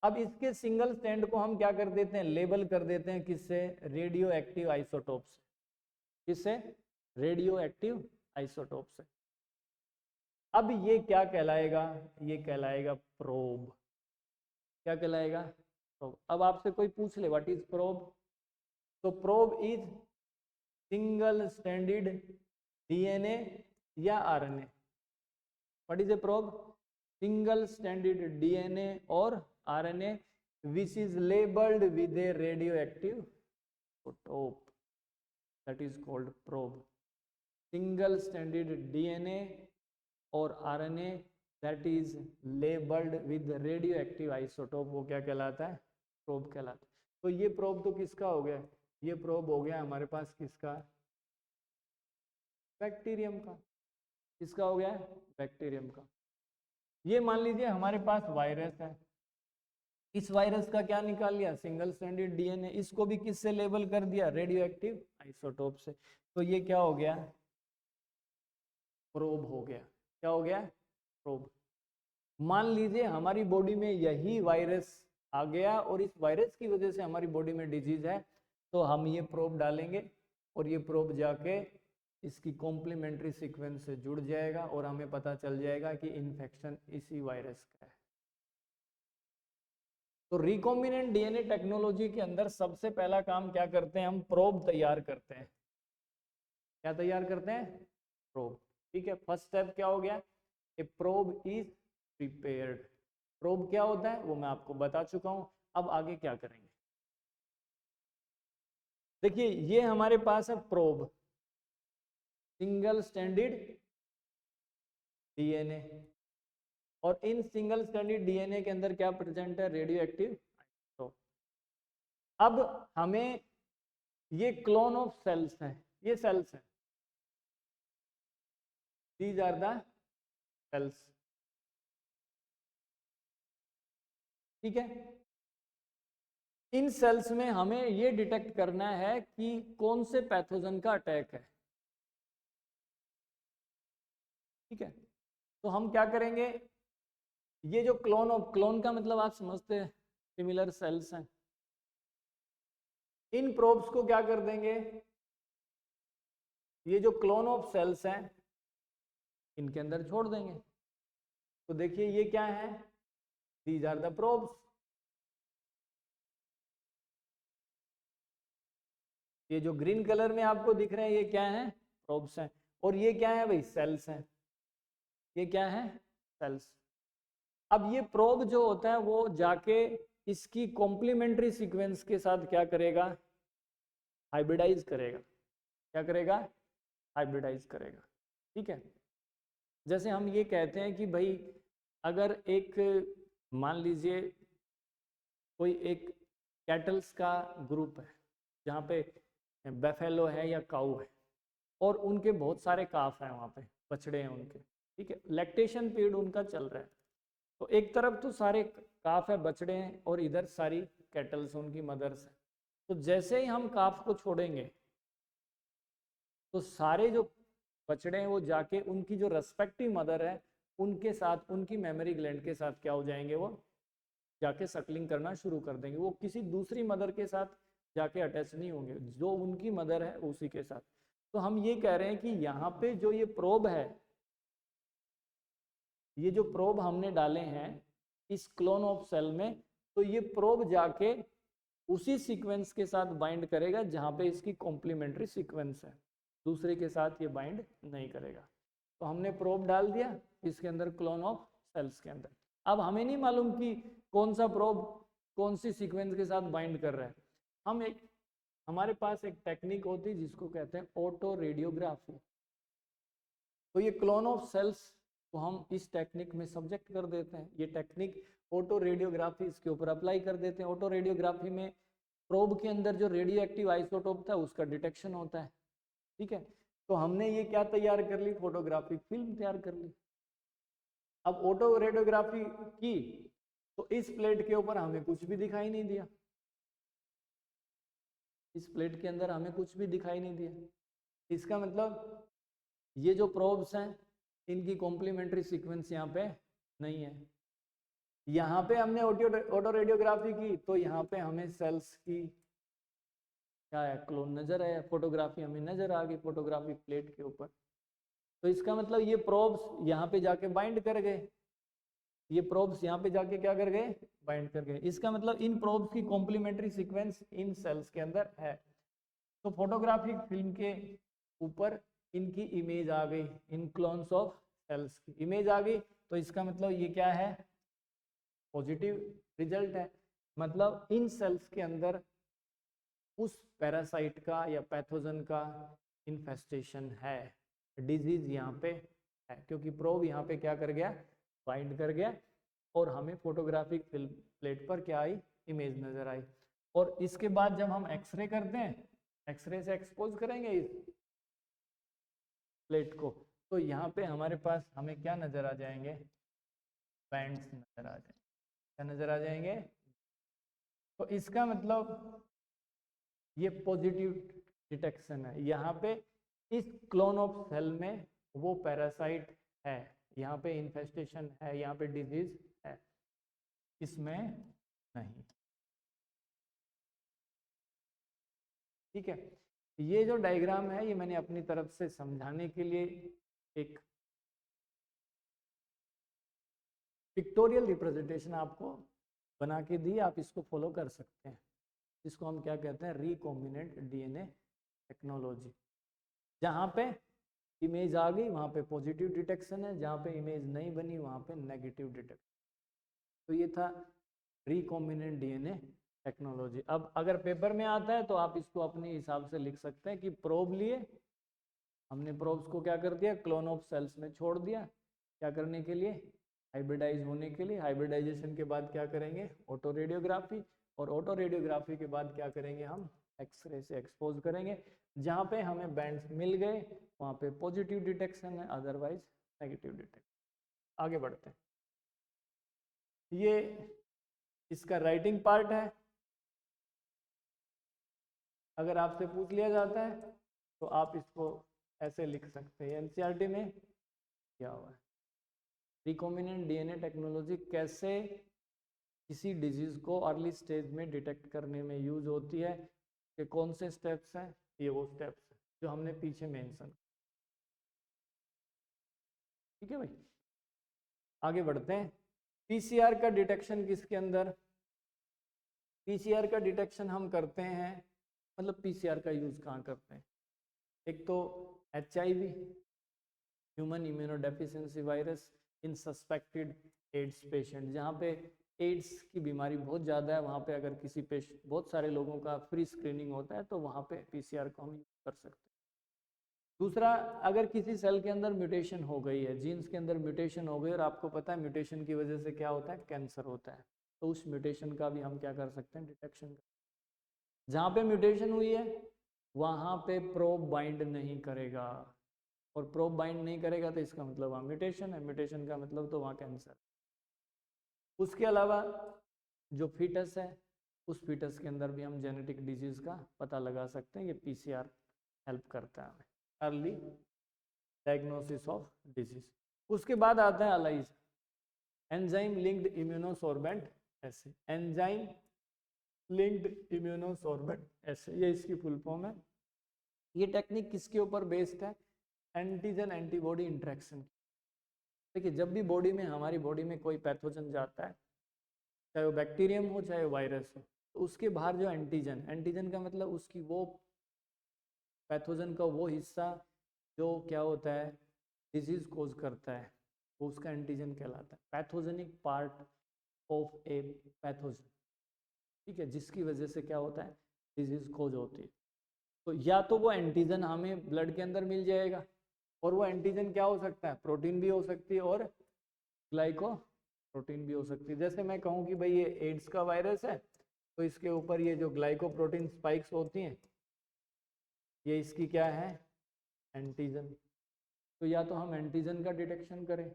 अब इसके सिंगल स्टैंड को हम क्या कर देते हैं, लेबल कर देते हैं, किससे, रेडियो एक्टिव आइसोटोप से। किससे, रेडियो एक्टिव आइसोटोप से। अब ये क्या कहलाएगा, ये कहलाएगा प्रोब। क्या कहलाएगा, प्रोब। अब आपसे कोई पूछ ले व्हाट इज प्रोब, तो probe is single stranded DNA या RNA. What is a probe? Single stranded DNA और RNA which is labeled with a radioactive isotope, that is called probe. Single stranded DNA or RNA that is labeled with radioactive isotope, वो क्या कहलाता है? Probe कहलाता है। तो ये probe तो किसका हो गया? ये प्रोब हो गया हमारे पास किसका? बैक्टीरियम का। किसका हो गया? बैक्टीरियम का। ये मान लीजिए हमारे पास वायरस है, इस वायरस का क्या निकाल लिया? Single stranded DNA. इसको भी किससे लेबल कर दिया? रेडियो एक्टिव आइसोटोप से। तो ये क्या हो गया? प्रोब हो गया। क्या हो गया? प्रोब। मान लीजिए हमारी बॉडी में यही वायरस आ गया और इस वायरस की वजह से हमारी बॉडी में डिजीज है, तो हम ये प्रोब डालेंगे और ये प्रोब जाके इसकी कॉम्प्लीमेंट्री सीक्वेंस से जुड़ जाएगा और हमें पता चल जाएगा कि इन्फेक्शन इसी वायरस का है। तो रिकॉम्बिनेंट डीएनए टेक्नोलॉजी के अंदर सबसे पहला काम क्या करते हैं? हम प्रोब तैयार करते हैं। क्या तैयार करते हैं? प्रोब। ठीक है, फर्स्ट स्टेप क्या हो गया? ए प्रोब इज प्रिपेयर्ड। प्रोब क्या होता है वो मैं आपको बता चुका हूं। अब आगे क्या करेंगे? देखिए ये हमारे पास है प्रोब, सिंगल स्ट्रैंडेड डीएनए, और इन सिंगल स्ट्रैंडेड डीएनए के अंदर क्या प्रेजेंट है? Radio active isotope. अब हमें ये क्लोन ऑफ सेल्स हैं, ये सेल्स हैं, दीज आर द सेल्स। ठीक है, इन सेल्स में हमें ये डिटेक्ट करना है कि कौन से पैथोजन का अटैक है। ठीक है, तो हम क्या करेंगे? ये जो क्लोन ऑफ, क्लोन का मतलब आप समझते हैं, सिमिलर सेल्स हैं, इन प्रोब्स को क्या कर देंगे? ये जो क्लोन ऑफ सेल्स हैं इनके अंदर छोड़ देंगे। तो देखिए ये क्या है? These are the probes. ये जो ग्रीन कलर में आपको दिख रहे हैं ये क्या है? प्रोब्स हैं। और ये क्या है भाई? सेल्स हैं। ये क्या है? सेल्स। अब ये प्रोब जो होता है वो जाके इसकी कॉम्प्लीमेंट्री सीक्वेंस के साथ क्या करेगा? हाइब्रिडाइज करेगा। क्या करेगा? हाइब्रिडाइज करेगा। ठीक है, जैसे हम ये कहते हैं कि भाई अगर एक, मान लीजिए कोई एक कैटल्स का ग्रुप है जहाँ पे बेफेलो है या काऊ है और उनके बहुत सारे काफ हैं, वहाँ पे बछड़े हैं उनके। ठीक है, लैक्टेशन पीरियड उनका चल रहा है, तो एक तरफ तो सारे काफ है, बछड़े हैं, और इधर सारी कैटल्स उनकी मदर्स हैं। तो जैसे ही हम काफ को छोड़ेंगे तो सारे जो बछड़े हैं वो जाके उनकी जो रेस्पेक्टिव मदर है उनके साथ, उनकी मेमोरी ग्लैंड के साथ क्या हो जाएंगे? वो जाके सकलिंग करना शुरू कर देंगे। वो किसी दूसरी मदर के साथ जाके अटैच नहीं होंगे, जो उनकी मदर है उसी के साथ। तो हम ये कह रहे हैं कि यहाँ पे जो ये प्रोब है, ये जो प्रोब हमने डाले हैं इस क्लोन ऑफ सेल में, तो ये प्रोब जाके उसी सीक्वेंस के साथ बाइंड करेगा जहाँ पे इसकी कॉम्प्लीमेंट्री सीक्वेंस है, दूसरे के साथ ये बाइंड नहीं करेगा। तो हमने प्रोब डाल दिया इसके अंदर, क्लोन ऑफ सेल्स के अंदर। अब हमें नहीं मालूम कि कौन सा प्रोब कौन सी सीक्वेंस के साथ बाइंड कर रहा है। हमारे पास एक टेक्निक होती है जिसको कहते हैं ऑटो रेडियोग्राफी। तो ये क्लोन ऑफ सेल्स को हम इस टेक्निक में सब्जेक्ट कर देते हैं। ये टेक्निक ऑटो रेडियोग्राफी इसके ऊपर अप्लाई कर देते हैं। ऑटो रेडियोग्राफी में प्रोब के अंदर जो रेडियो एक्टिव आइसोटोप था उसका डिटेक्शन होता है। ठीक है, तो हमने ये क्या तैयार कर ली? फोटोग्राफिक फिल्म तैयार कर ली। अब ऑटो रेडियोग्राफी की तो इस प्लेट के ऊपर हमें कुछ भी दिखाई नहीं दिया, इस प्लेट के अंदर हमें कुछ भी दिखाई नहीं दिया। इसका मतलब ये जो प्रोब्स हैं इनकी कॉम्प्लीमेंट्री सीक्वेंस यहाँ पे नहीं है। यहाँ पे हमने ऑटो रेडियोग्राफी की तो यहाँ पे हमें सेल्स की क्या है? क्लोन नजर आया, फोटोग्राफी हमें नजर आ गई फोटोग्राफी प्लेट के ऊपर। तो इसका मतलब ये प्रोब्स यहाँ पे जाके बाइंड कर गए। ये प्रोब्स यहाँ पे जाके क्या कर गए, बाइंड कर गए। इसका मतलब इन प्रोब्स की कॉम्प्लीमेंट्री सीक्वेंस इन सेल्स के अंदर है। तो फोटोग्राफिक फिल्म के ऊपर इनकी इमेज आ गई, इन क्लोन्स ऑफ सेल्स की इमेज आ गई, तो इसका मतलब ये क्या है, पॉजिटिव रिजल्ट है। मतलब इन सेल्स के अंदर उस पैरासाइट का या पैथोजन का इन्फेस्टेशन है, डिजीज यहाँ पे है, क्योंकि प्रोब यहाँ पे क्या कर गया, बाइंड कर गया, और हमें फोटोग्राफिक फिल्म प्लेट पर क्या आई, इमेज नजर आई। और इसके बाद जब हम एक्सरे करते हैं, एक्सरे से एक्सपोज करेंगे इस प्लेट को, तो यहाँ पे हमारे पास हमें क्या नजर आ जाएंगे, बैंड्स नजर आ जाएंगे। क्या नजर आ जाएंगे? तो इसका मतलब ये पॉजिटिव डिटेक्शन है। यहाँ पे इस क्लोन ऑफ सेल में वो पैरासाइट है, यहाँ पे इन्फेस्टेशन है, यहाँ पे डिजीज है, इसमें नहीं। ठीक है, ये जो डायग्राम है ये मैंने अपनी तरफ से समझाने के लिए एक पिक्टोरियल रिप्रेजेंटेशन आपको बना के दी, आप इसको फॉलो कर सकते हैं। इसको हम क्या कहते हैं, रिकॉम्बिनेंट डीएनए टेक्नोलॉजी। जहाँ पे इमेज आ गई वहाँ पे पॉजिटिव डिटेक्शन है, जहाँ पे इमेज नहीं बनी वहाँ पे नेगेटिव डिटेक्शन। तो ये था रिकॉम्बिनेंट डीएनए टेक्नोलॉजी। अब अगर पेपर में आता है तो आप इसको अपने हिसाब से लिख सकते हैं कि प्रोब लिए, हमने प्रोब्स को क्या कर दिया, क्लोन ऑफ सेल्स में छोड़ दिया, क्या करने के लिए, हाइब्रिडाइज होने के लिए। हाइब्रिडाइजेशन के बाद क्या करेंगे, ऑटो रेडियोग्राफी, और ऑटो रेडियोग्राफी के बाद क्या करेंगे, हम एक्सरे से एक्सपोज करेंगे। जहाँ पे हमें बैंड्स मिल गए वहाँ पे पॉजिटिव डिटेक्शन है, अदरवाइज नेगेटिव डिटेक्शन। आगे बढ़ते हैं, ये इसका राइटिंग पार्ट है। अगर आपसे पूछ लिया जाता है तो आप इसको ऐसे लिख सकते हैं, एनसीईआरटी में क्या हुआ है, रिकॉम्बिनेंट डीएनए टेक्नोलॉजी कैसे किसी डिजीज को अर्ली स्टेज में डिटेक्ट करने में यूज होती है, कि कौन से स्टेप्स हैं, ये वो स्टेप्स हैं जो हमने पीछे मेंशन। ठीक है भाई, आगे बढ़ते हैं। पीसीआर का डिटेक्शन किसके अंदर, पीसीआर का डिटेक्शन हम करते हैं, मतलब पीसीआर का यूज कहाँ करते हैं, एक तो एचआईवी, ह्यूमन इम्यूनोडेफिशिएंसी वायरस, इन सस्पेक्टेड एड्स पेशेंट, जहाँ पे एड्स की बीमारी बहुत ज़्यादा है, वहाँ पे अगर किसी पेशेंट, बहुत सारे लोगों का फ्री स्क्रीनिंग होता है, तो वहाँ पे पीसीआर को हम यूज कर सकते हैं। दूसरा, अगर किसी सेल के अंदर म्यूटेशन हो गई है, जीन्स के अंदर म्यूटेशन हो गई, और आपको पता है म्यूटेशन की वजह से क्या होता है, कैंसर होता है, तो उस म्यूटेशन का भी हम क्या कर सकते हैं, डिटेक्शन। जहाँ पे म्यूटेशन हुई है वहाँ पे प्रोब बाइंड नहीं करेगा, और प्रोब बाइंड नहीं करेगा तो इसका मतलब वहाँ म्यूटेशन है, म्यूटेशन का मतलब तो वहाँ कैंसर। उसके अलावा जो फीटस है, उस फीटस के अंदर भी हम जेनेटिक डिजीज का पता लगा सकते हैं, ये पीसीआर हेल्प करता है हमें अर्ली डायग्नोसिस ऑफ डिजीज। उसके बाद आता है अलाइज, एंजाइम लिंक्ड इम्यूनोसॉर्बेंट एसे, एंजाइम लिंक्ड इम्यूनोसॉर्बेंट एसे, ये इसकी फुल फॉर्म है। ये टेक्निक किसके ऊपर बेस्ड है, एंटीजन एंटीबॉडी इंटरेक्शन। देखिए, जब भी बॉडी में, हमारी बॉडी में कोई पैथोजन जाता है, चाहे वो बैक्टीरियम हो चाहे वायरस हो, तो उसके बाहर जो एंटीजन, एंटीजन का मतलब उसकी वो पैथोजन का वो हिस्सा जो क्या होता है, डिजीज कोज करता है, वो उसका एंटीजन कहलाता है, pathogenic part of a pathogen. ठीक है, जिसकी वजह से क्या होता है, डिजीज कोज होती है। तो या तो वो एंटीजन हमें ब्लड के अंदर मिल जाएगा, और वो एंटीजन क्या हो सकता है, प्रोटीन भी हो सकती है और ग्लाइको प्रोटीन भी हो सकती है। जैसे मैं कहूँ कि भाई ये एड्स का वायरस है, तो इसके ऊपर ये जो ग्लाइकोप्रोटीन स्पाइक्स होती हैं, ये इसकी क्या है, एंटीजन। तो या तो हम एंटीजन का डिटेक्शन करें,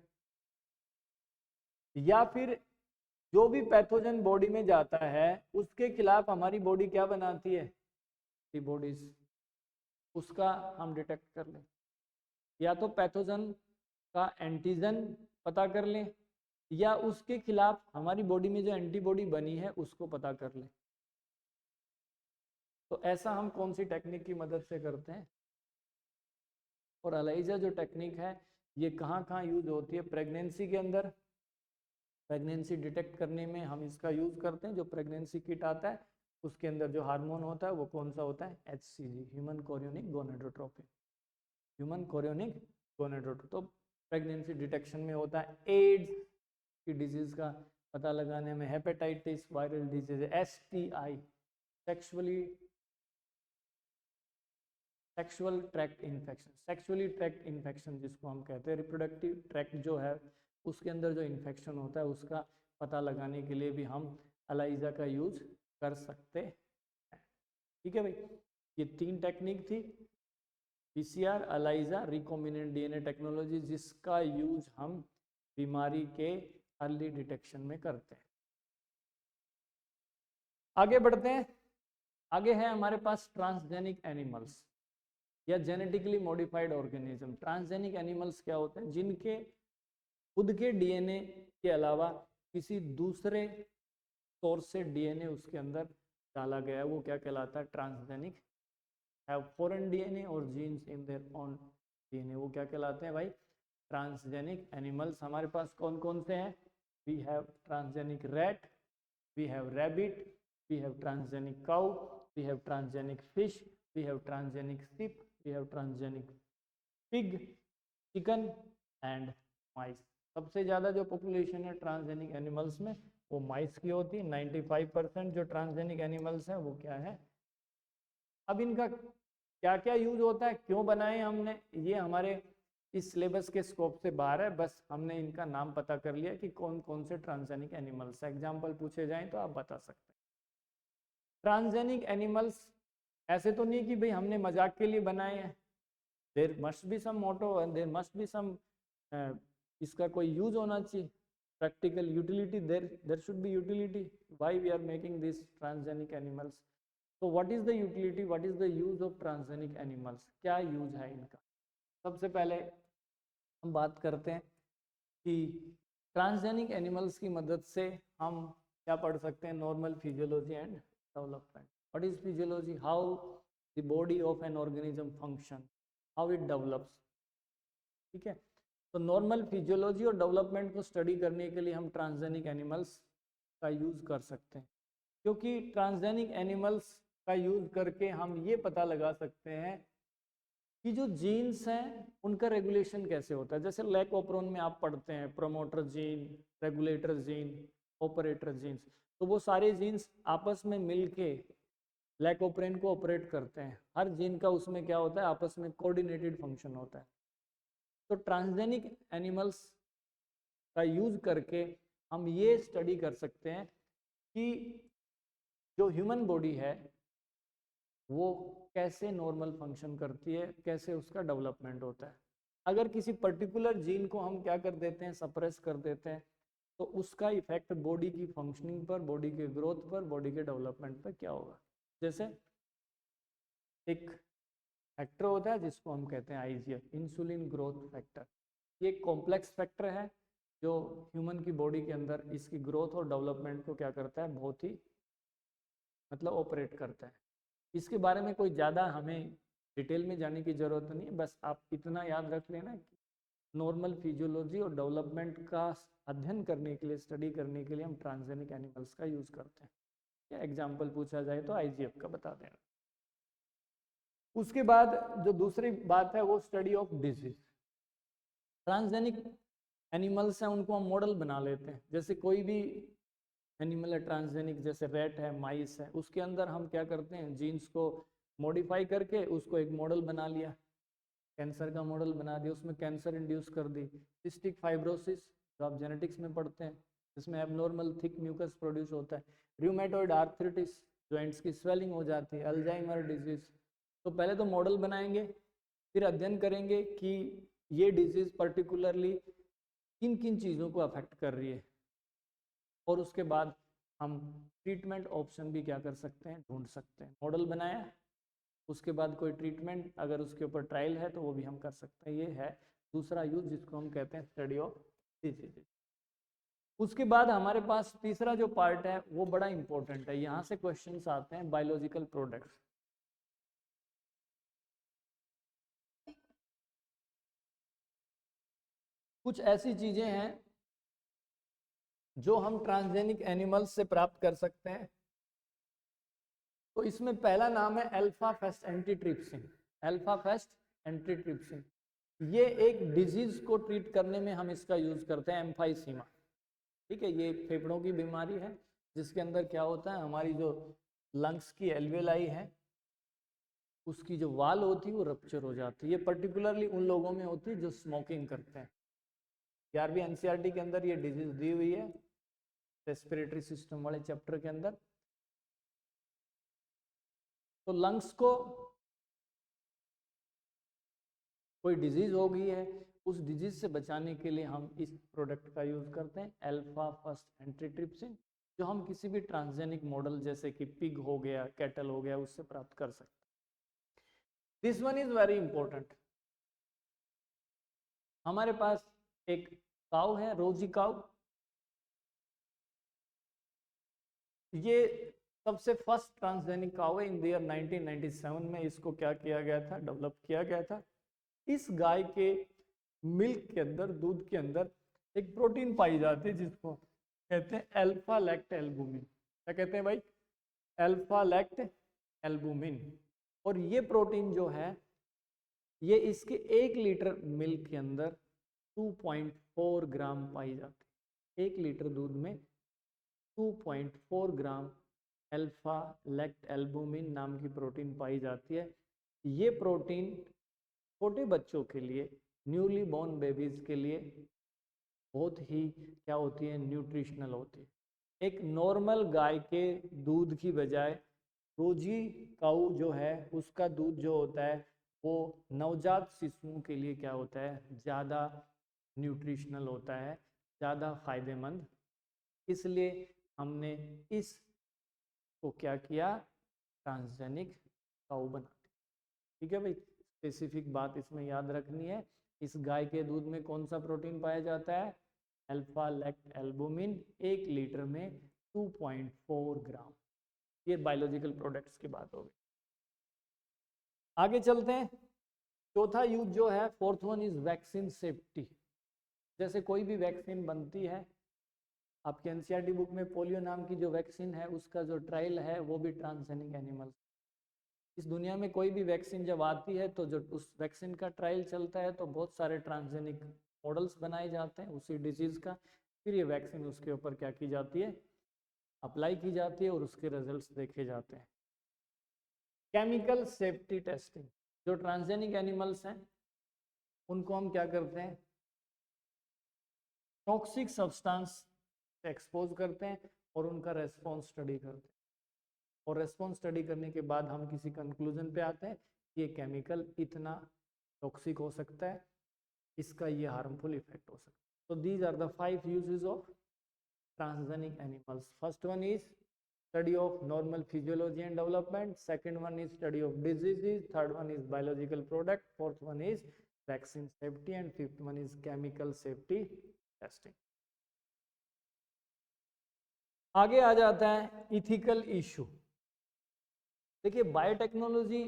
या फिर जो भी पैथोजन बॉडी में जाता है उसके खिलाफ हमारी बॉडी क्या बनाती है, एंटीबॉडीज, उसका हम डिटेक्ट कर लें। या तो पैथोजन का एंटीजन पता कर लें, या उसके खिलाफ हमारी बॉडी में जो एंटीबॉडी बनी है उसको पता कर लें। तो ऐसा हम कौन सी टेक्निक की मदद से करते हैं, और अलाइजा जो टेक्निक है ये कहाँ कहाँ यूज होती है, प्रेगनेंसी के अंदर, प्रेगनेंसी डिटेक्ट करने में हम इसका यूज़ करते हैं। जो प्रेगनेंसी किट आता है उसके अंदर जो हार्मोन होता है वो कौन सा होता है, HCG, human chorionic gonadotropin, human chorionic gonadotropin. तो प्रेगनेंसी डिटेक्शन में होता है, एड्स की डिजीज का पता लगाने में, hepatitis, viral disease, STI, sexual tract infection, sexually tract infection जिसको हम कहते हैं, रिप्रोडक्टिव ट्रैक्ट जो है उसके अंदर जो इन्फेक्शन होता है उसका पता लगाने के लिए भी हम एलाइजा का यूज कर सकते हैं। ठीक है भाई, ये 3 टेक्निक थी, PCR, ELISA, recombinant DNA technology, जिसका यूज हम बीमारी के अर्ली डिटेक्शन में करते हैं। आगे बढ़ते हैं। आगे है हमारे पास ट्रांसजेनिक एनिमल्स या genetically modified organism. Transgenic animals क्या होते हैं, जिनके खुद के DNA के अलावा किसी दूसरे सोर्स से DNA उसके अंदर डाला गया है, वो क्या कहलाता है, ट्रांसजेनिक। हैव फॉरेन DNA और genes in their own DNA, वो क्या कहलाते हैं भाई, ट्रांसजेनिक एनिमल्स। हमारे पास कौन कौन से हैं, we have transgenic rat, we have rabbit, we have transgenic cow, we have transgenic fish, we have transgenic sheep, we have transgenic pig, chicken and mice. सबसे ज़्यादा जो पॉपुलेशन है ट्रांसजेनिक एनिमल्स में वो माइस की होती है। 95% जो ट्रांसजेनिक एनिमल्स हैं वो क्या है। अब इनका क्या क्या यूज होता है, क्यों बनाए हमने, ये हमारे इस सिलेबस के स्कोप से बाहर है, बस हमने इनका नाम पता कर लिया कि कौन कौन से ट्रांसजेनिक एनिमल्स है। एग्जाम्पल पूछे जाएं तो आप बता सकते हैं। ट्रांसजेनिक एनिमल्स ऐसे तो नहीं कि भाई हमने मजाक के लिए बनाए हैं, there must be some motto, there must be some, इसका कोई यूज होना चाहिए, practical utility, there should be utility, why we are making this transgenic animals. तो what is the utility, what is the use of transgenic animals, क्या use है इनका। सबसे पहले हम बात करते हैं कि ट्रांसजेनिक एनिमल्स की मदद से हम क्या पढ़ सकते हैं, normal physiology and development. What is physiology, how the body of an organism function, how it develops. ठीक है, तो नॉर्मल फिजियोलॉजी और डेवलपमेंट को स्टडी करने के लिए हम ट्रांसजेनिक एनिमल्स का यूज कर सकते हैं, क्योंकि ट्रांसजेनिक एनिमल्स का यूज करके हम ये पता लगा सकते हैं कि जो जीन्स हैं उनका रेगुलेशन कैसे होता है। जैसे लैकोप्रोन में आप पढ़ते हैं promoter gene, regulator gene, operator genes, तो वो सारे जीन्स आपस में मिलके लैकोप्रेन को ऑपरेट करते हैं। हर जीन का उसमें क्या होता है, आपस में कोऑर्डिनेटेड फंक्शन होता है। तो ट्रांसजेनिक एनिमल्स का यूज करके हम ये स्टडी कर सकते हैं कि जो ह्यूमन बॉडी है वो कैसे नॉर्मल फंक्शन करती है, कैसे उसका डेवलपमेंट होता है। अगर किसी पर्टिकुलर जीन को हम क्या कर देते हैं, सप्रेस कर देते हैं, तो उसका इफेक्ट बॉडी की फंक्शनिंग पर, बॉडी के ग्रोथ पर, बॉडी के डेवलपमेंट पर क्या होगा। जैसे एक फैक्टर होता है जिसको हम कहते हैं IGF, इंसुलिन ग्रोथ फैक्टर। ये एक कॉम्प्लेक्स फैक्टर है जो ह्यूमन की बॉडी के अंदर इसकी ग्रोथ और डेवलपमेंट को क्या करता है, बहुत ही मतलब ऑपरेट करता है। इसके बारे में कोई ज़्यादा हमें डिटेल में जाने की ज़रूरत नहीं है, बस आप इतना याद रख लेना कि नॉर्मल फिजियोलॉजी और डेवलपमेंट का अध्ययन करने के लिए, स्टडी करने के लिए हम ट्रांसजेनिक एनिमल्स का यूज़ करते हैं। या एग्जाम्पल पूछा जाए तो IGF का बता देना। उसके बाद जो दूसरी बात है वो study of disease. Transgenic animals हैं उनको हम मॉडल बना लेते हैं। जैसे कोई भी एनिमल है ट्रांसजेनिक, जैसे रैट है, माइस है, उसके अंदर हम क्या करते हैं, जीन्स को मॉडिफाई करके उसको एक मॉडल बना लिया, कैंसर का मॉडल बना दिया, उसमें कैंसर इंड्यूस कर दी। सिस्टिक फाइब्रोसिस जो आप जेनेटिक्स में पढ़ते हैं, जिसमें एबनॉर्मल थिक म्यूकस प्रोड्यूस होता है। रूमेटॉइड आर्थराइटिस, जॉइंट्स की स्वेलिंग हो जाती है। Alzheimer disease. तो पहले तो मॉडल बनाएंगे, फिर अध्ययन करेंगे कि ये डिजीज पर्टिकुलरली किन किन चीज़ों को अफेक्ट कर रही है, और उसके बाद हम ट्रीटमेंट ऑप्शन भी क्या कर सकते हैं, ढूंढ सकते हैं। मॉडल बनाया, उसके बाद कोई ट्रीटमेंट अगर उसके ऊपर ट्रायल है तो वो भी हम कर सकते हैं। ये है दूसरा यूज जिसको हम कहते हैं स्टडी ऑफ डिजीज। उसके बाद हमारे पास तीसरा जो पार्ट है वो बड़ा इंपॉर्टेंट है, यहाँ से क्वेश्चंस आते हैं, बायोलॉजिकल प्रोडक्ट्स। कुछ ऐसी चीजें हैं जो हम ट्रांसजेनिक एनिमल्स से प्राप्त कर सकते हैं, तो इसमें पहला नाम है alpha fest antitrypsin. Alpha fest antitrypsin, ये एक डिजीज को ट्रीट करने में हम इसका यूज करते हैं, एम्फाइसीमा। ठीक है, ये एक फेफड़ों की बीमारी है जिसके अंदर क्या होता है, हमारी जो लंग्स की एल्वेलाई है उसकी जो वाल होती है वो रप्चर हो जाती है। ये पर्टिकुलरली उन लोगों में होती है जो स्मोकिंग करते हैं। 11वीं एनसीईआरटी के अंदर ये डिजीज दी हुई है, रेस्पिरेटरी सिस्टम वाले चैप्टर के अंदर। तो लंग्स को कोई डिजीज हो गई है, उस डिजीज से बचाने के लिए हम इस प्रोडक्ट का यूज करते हैं, अल्फा फर्स्ट एंटीट्रिप्सिन, जो हम किसी भी ट्रांसजेनिक मॉडल जैसे कि पिग हो गया, कैटल हो गया, उससे प्राप्त कर सकते हैं। This one is very important. हमारे पास एक काऊ है, रोजी काऊ। ये सबसे फर्स्ट ट्रांसजेनिक काऊ है। इन ईयर 1997 में इसको क्या किया गया था, डेवलप किया गया था। इस गाय के मिल्क के अंदर, दूध के अंदर एक प्रोटीन पाई जाती है जिसको कहते हैं अल्फा लैक्ट एल्बुमिन। क्या कहते हैं भाई? Alpha lactalbumin. और ये प्रोटीन जो है ये इसके 1 लीटर मिल्क के अंदर 2.4 ग्राम पाई जाती है। 1 लीटर दूध में 2.4 ग्राम अल्फा लैक्ट एल्बुमिन नाम की प्रोटीन पाई जाती है। ये प्रोटीन छोटे बच्चों के लिए, न्यूली बॉर्न बेबीज के लिए बहुत ही क्या होती है, न्यूट्रिशनल होती है। एक नॉर्मल गाय के दूध की बजाय रोजी काऊ जो है उसका दूध जो होता है वो नवजात शिशुओं के लिए क्या होता है, ज़्यादा न्यूट्रिशनल होता है, ज़्यादा फायदेमंद। इसलिए हमने इस को क्या किया, ट्रांसजेनिक काऊ बना दिया। ठीक है भाई, स्पेसिफिक बात इसमें याद रखनी है। इस गाय के दूध में कौन सा प्रोटीन पाया जाता है, अल्फा लैक्ट एल्बुमिन, 1 लीटर में 2.4 ग्राम। ये बायोलॉजिकल प्रोडक्ट्स की बात होगी। आगे चलते हैं। चौथा यूज जो है, fourth one is vaccine safety. जैसे कोई भी वैक्सीन बनती है, आपके एनसीईआरटी बुक में पोलियो नाम की जो वैक्सीन है उसका जो ट्रायल है वो भी ट्रांसजेनिक एनिमल। इस दुनिया में कोई भी वैक्सीन जब आती है तो जो उस वैक्सीन का ट्रायल चलता है तो बहुत सारे ट्रांसजेनिक मॉडल्स बनाए जाते हैं उसी डिजीज का। फिर ये वैक्सीन उसके ऊपर क्या की जाती है, अप्लाई की जाती है और उसके रिजल्ट्स देखे जाते हैं। केमिकल सेफ्टी टेस्टिंग, जो ट्रांसजेनिक एनिमल्स हैं उनको हम क्या करते हैं, टॉक्सिक सब्सटेंस से एक्सपोज करते हैं और उनका रेस्पॉन्स स्टडी करते हैं। और रेस्पॉन्स स्टडी करने के बाद हम किसी कंक्लूजन पे आते हैं कि ये केमिकल इतना टॉक्सिक हो सकता है, इसका ये हार्मफुल इफेक्ट हो सकता है। तो these are the 5 uses of transgenic animals. First one is study of normal physiology and development, second one is study of diseases, third one is biological product, fourth one is vaccine safety and fifth one is chemical safety testing. आगे आ जाता है ethical issue. देखिए biotechnology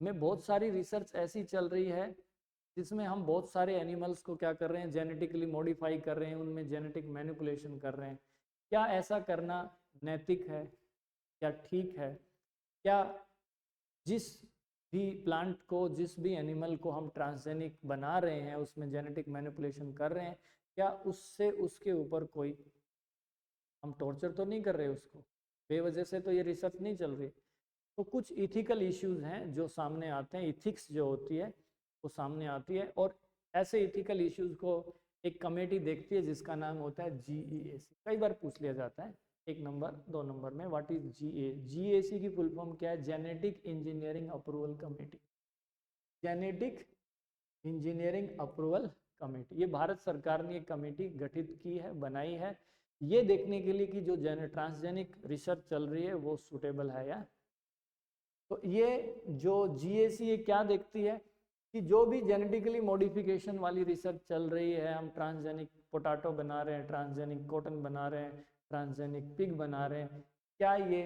में बहुत सारी research ऐसी चल रही है जिसमें हम बहुत सारे एनिमल्स को क्या कर रहे हैं, जेनेटिकली मॉडिफाई कर रहे हैं, उनमें जेनेटिक मैनिपुलेशन कर रहे हैं। क्या ऐसा करना नैतिक है, क्या ठीक है? क्या जिस भी प्लांट को, जिस भी एनिमल को हम ट्रांसजेनिक बना रहे हैं, उसमें जेनेटिक मैनिपुलेशन कर रहे हैं, क्या उससे उसके ऊपर कोई हम टॉर्चर तो नहीं कर रहे उसको, बेवजह से तो ये रिसर्च नहीं चल रही। तो कुछ इथिकल इश्यूज हैं जो सामने आते हैं, इथिक्स जो होती है वो सामने आती है। और ऐसे इथिकल इश्यूज को एक कमेटी देखती है जिसका नाम होता है जीईएसी। कई बार पूछ लिया जाता है 1 नंबर 2 नंबर में, व्हाट इज जीईएसी की फुल फॉर्म क्या है, genetic engineering approval committee. Genetic engineering approval committee, ये भारत सरकार ने एक कमेटी गठित की है, बनाई है, ये देखने के लिए कि जो ट्रांसजेनिक रिसर्च चल रही है वो सुटेबल है या। तो ये जो जीएसी ये क्या देखती है कि जो भी जेनेटिकली मॉडिफिकेशन वाली रिसर्च चल रही है, हम ट्रांसजेनिक पोटैटो बना रहे हैं, ट्रांसजेनिक कॉटन बना रहे हैं, ट्रांसजेनिक पिग बना रहे हैं, क्या ये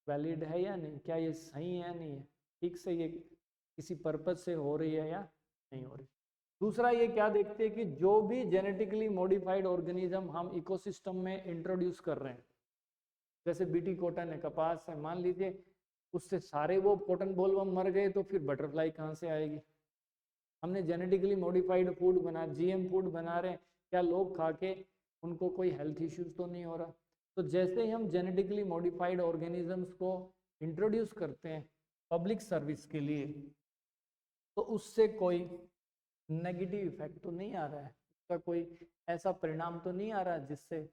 वैलिड है या नहीं, क्या ये सही है या नहीं है, ठीक से ये किसी पर्पज से हो रही है या नहीं हो रही। दूसरा ये क्या देखते हैं कि जो भी जेनेटिकली मॉडिफाइड ऑर्गेनिज्म हम इकोसिस्टम में इंट्रोड्यूस कर रहे हैं, जैसे बीटी कॉटन है, कपास है, मान लीजिए उससे सारे वो कॉटन बॉलवर्म मर गए तो फिर बटरफ्लाई कहाँ से आएगी? हमने जेनेटिकली मॉडिफाइड फूड बना, जीएम फूड बना रहे हैं, क्या लोग खा के उनको कोई हेल्थ इश्यूज तो नहीं हो रहा? तो जैसे ही हम जेनेटिकली मॉडिफाइड ऑर्गेनिजम्स को इंट्रोड्यूस करते हैं पब्लिक सर्विस के लिए, तो उससे कोई नेगेटिव इफेक्ट तो नहीं आ रहा है, उसका कोई ऐसा परिणाम तो नहीं आ रहा जिससे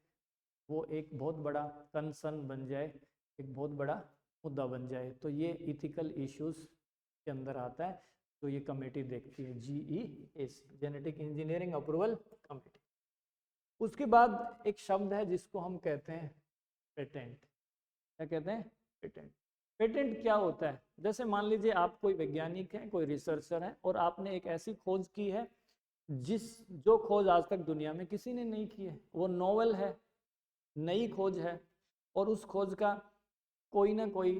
वो एक बहुत बड़ा कंसर्न बन जाए, एक बहुत बड़ा मुद्दा बन जाए। तो ये इथिकल इश्यूज के अंदर आता है, तो ये कमेटी देखती है, GEAC, genetic engineering approval committee. उसके बाद एक शब्द है जिसको हम कहते हैं पेटेंट। क्या कहते हैं? पेटेंट। पेटेंट क्या होता है? जैसे मान लीजिए आप कोई वैज्ञानिक है, कोई रिसर्चर है, और आपने एक ऐसी खोज की है जो खोज आज तक दुनिया में किसी ने नहीं की है, वो नोवेल है, नई खोज है, और उस खोज का कोई ना कोई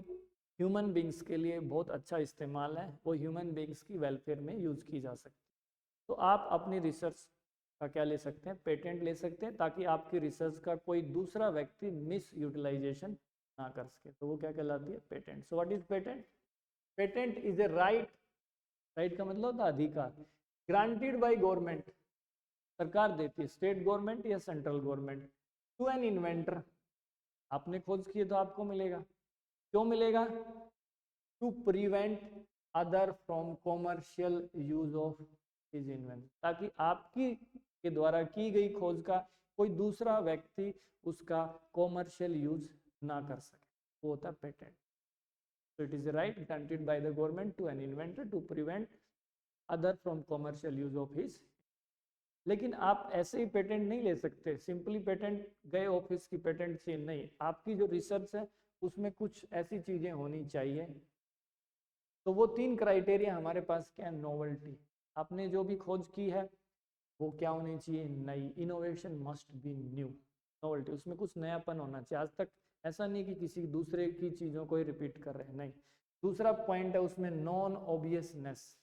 ह्यूमन बींग्स के लिए बहुत अच्छा इस्तेमाल है, वो ह्यूमन बींग्स की वेलफेयर में यूज की जा सकती है। तो आप अपनी रिसर्च का क्या ले सकते हैं? पेटेंट ले सकते हैं, ताकि आपकी रिसर्च का कोई दूसरा व्यक्ति मिस यूटिलाइजेशन ना कर सके। तो वो क्या कहलाती है? Patent. So what is patent? Patent is a right, right का मतलब होता है अधिकार, ग्रांटेड बाय गवर्नमेंट, सरकार देती है, स्टेट गवर्नमेंट या central government, to an inventor. आपने खोज की है तो आपको मिलेगा। क्यों मिलेगा? To prevent other from commercial use of his invention, ताकि आपकी के द्वारा की गई खोज का कोई दूसरा व्यक्ति उसका कॉमर्शियल यूज ना कर सके, वो होता है patent. So it is a right granted by the government to an inventor to prevent other from commercial use of his। लेकिन आप ऐसे ही पेटेंट नहीं ले सकते, सिंपली पेटेंट गए ऑफिस की पेटेंट से नहीं, आपकी जो रिसर्च है उसमें कुछ ऐसी चीजें होनी चाहिए। तो वो 3 क्राइटेरिया हमारे पास क्या है? नोवेल्टी, आपने जो भी खोज की है वो क्या होनी चाहिए? नई। Innovation must be new. Novelty, उसमें कुछ नयापन होना चाहिए। आज तक ऐसा नहीं कि किसी दूसरे की चीज़ों को ही रिपीट कर रहे हैं, नहीं। दूसरा पॉइंट है उसमें नॉन ऑब्वियसनेस,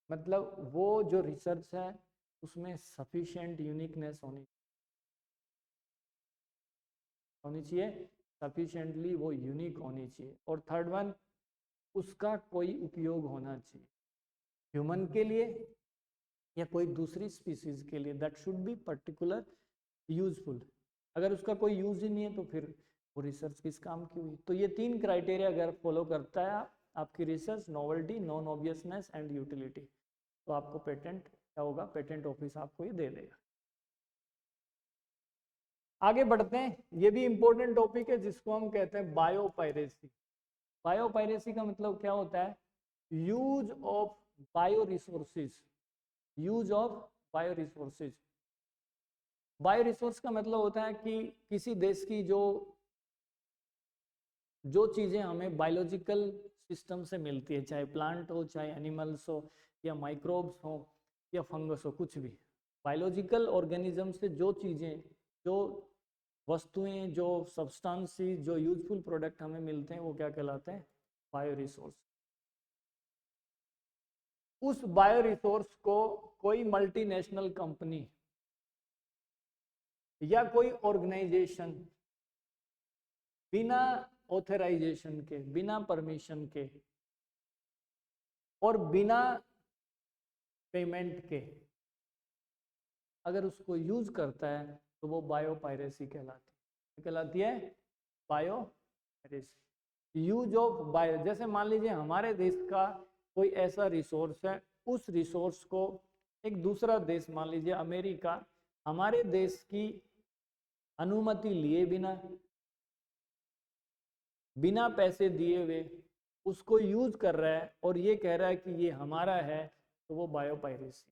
मतलब वो जो रिसर्च है उसमें सफिशिएंट यूनिकनेस होनी चाहिए, सफिशिएंटली वो यूनिक होनी चाहिए। और थर्ड वन, उसका कोई उपयोग होना चाहिए ह्यूमन के लिए या कोई दूसरी स्पीसीज के लिए, that should be particular useful. अगर उसका कोई यूज ही नहीं है तो फिर वो रिसर्च किस काम की हुई? तो ये 3 क्राइटेरिया अगर फॉलो करता है आपकी research, novelty, non obviousness and utility, तो आपको पेटेंट क्या होगा? पेटेंट ऑफिस आपको ये दे देगा। आगे बढ़ते हैं, ये भी इंपॉर्टेंट टॉपिक है जिसको हम कहते हैं बायोपायरेसी। बायोपायरेसी का मतलब क्या होता है? Use of bio resources, use of bio resources. Bio resource का मतलब होता है कि किसी देश की जो चीजें हमें बायोलॉजिकल सिस्टम से मिलती है, चाहे प्लांट हो, चाहे एनिमल्स हो, या माइक्रोब्स हो, या फंगस हो, कुछ भी बायोलॉजिकल ऑर्गेनिज्म से जो चीजें, जो वस्तुएं, जो सब्सटेंसेस, जो यूजफुल प्रोडक्ट हमें मिलते हैं, वो क्या कहलाते हैं? Bio resource. उस बायो रिसोर्स को कोई मल्टीनेशनल कंपनी या कोई ऑर्गेनाइजेशन बिना ऑथराइजेशन के, बिना परमिशन के और बिना पेमेंट के अगर उसको यूज करता है तो वो बायोपायरेसी कहलाती है बायोपायरेसी। यूज ऑफ बायो, जैसे मान लीजिए हमारे देश का कोई ऐसा रिसोर्स है, उस रिसोर्स को एक दूसरा देश, मान लीजिए अमेरिका, हमारे देश की अनुमति लिए बिना पैसे दिए हुए उसको यूज कर रहा है और ये कह रहा है कि ये हमारा है, तो वो बायोपायरेसी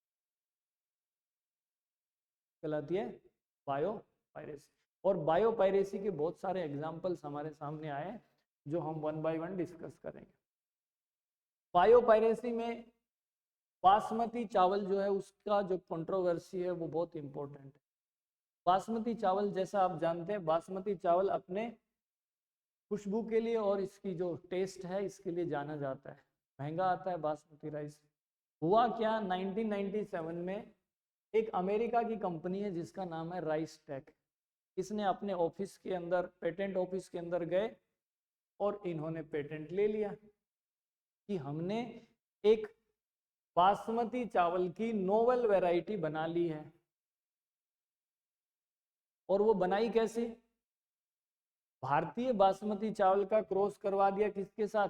कहलाती है, बायोपायरेसी। और बायोपायरेसी के बहुत सारे एग्जांपल्स हमारे सामने आए हैं जो हम 1 बाय 1 डिस्कस करेंगे। बायोपायरेसी में बासमती चावल जो है उसका जो कंट्रोवर्सी है वो बहुत इंपॉर्टेंट है। बासमती चावल, जैसा आप जानते हैं, बासमती चावल अपने खुशबू के लिए और इसकी जो टेस्ट है इसके लिए जाना जाता है। महंगा आता है बासमती राइस, हुआ क्या, 1997 में एक अमेरिका की कंपनी है जिसका नाम है राइस टेक। इसने अपने ऑफिस के अंदर, पेटेंट ऑफिस के अंदर गए और इन्होंने पेटेंट ले लिया कि हमने एक बासमती चावल की नोवेल वैरायटी बना ली है। और वो बनाई कैसे, भारतीय बासमती चावल का क्रॉस करवा दिया किसके साथ,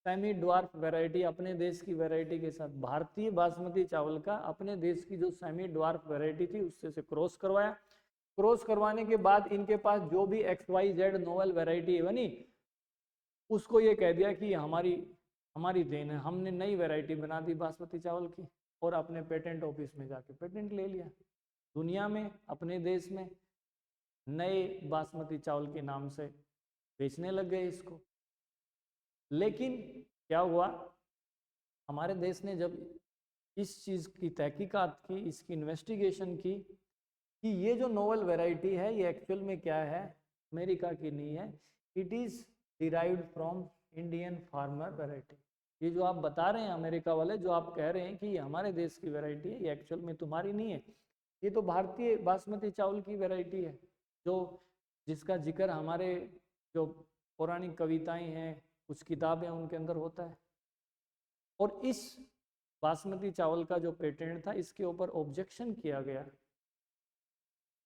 सेमी ड्वार्फ वैरायटी, अपने देश की वैरायटी के साथ। भारतीय बासमती चावल का अपने देश की जो सेमी ड्वार्फ वैरायटी थी उससे से क्रॉस करवाया। क्रॉस करवाने के बाद इनके पास जो भी XYZ नोवेल वैरायटी बनी, उसको ये कह दिया कि हमारी देन है, हमने नई वैरायटी बना दी बासमती चावल की, और अपने पेटेंट ऑफिस में जाके पेटेंट ले लिया। दुनिया में, अपने देश में नए बासमती चावल के नाम से बेचने लग गए इसको। लेकिन क्या हुआ, हमारे देश ने जब इस चीज़ की तहकीकात की, इसकी इन्वेस्टिगेशन की कि ये जो नोवेल वैरायटी है ये एक्चुअल में क्या है, अमेरिका की नहीं है, it is derived from Indian farmer variety. ये जो आप बता रहे हैं अमेरिका वाले, जो आप कह रहे हैं कि ये हमारे देश की वैरायटी है, ये एक्चुअल में तुम्हारी नहीं है, ये तो भारतीय बासमती चावल की वैरायटी है, जो जिसका जिक्र हमारे जो पौराणिक कविताएं हैं, कुछ किताबें उनके अंदर होता है। और इस बासमती चावल का जो पेटेंट था, इसके ऊपर ऑब्जेक्शन किया गया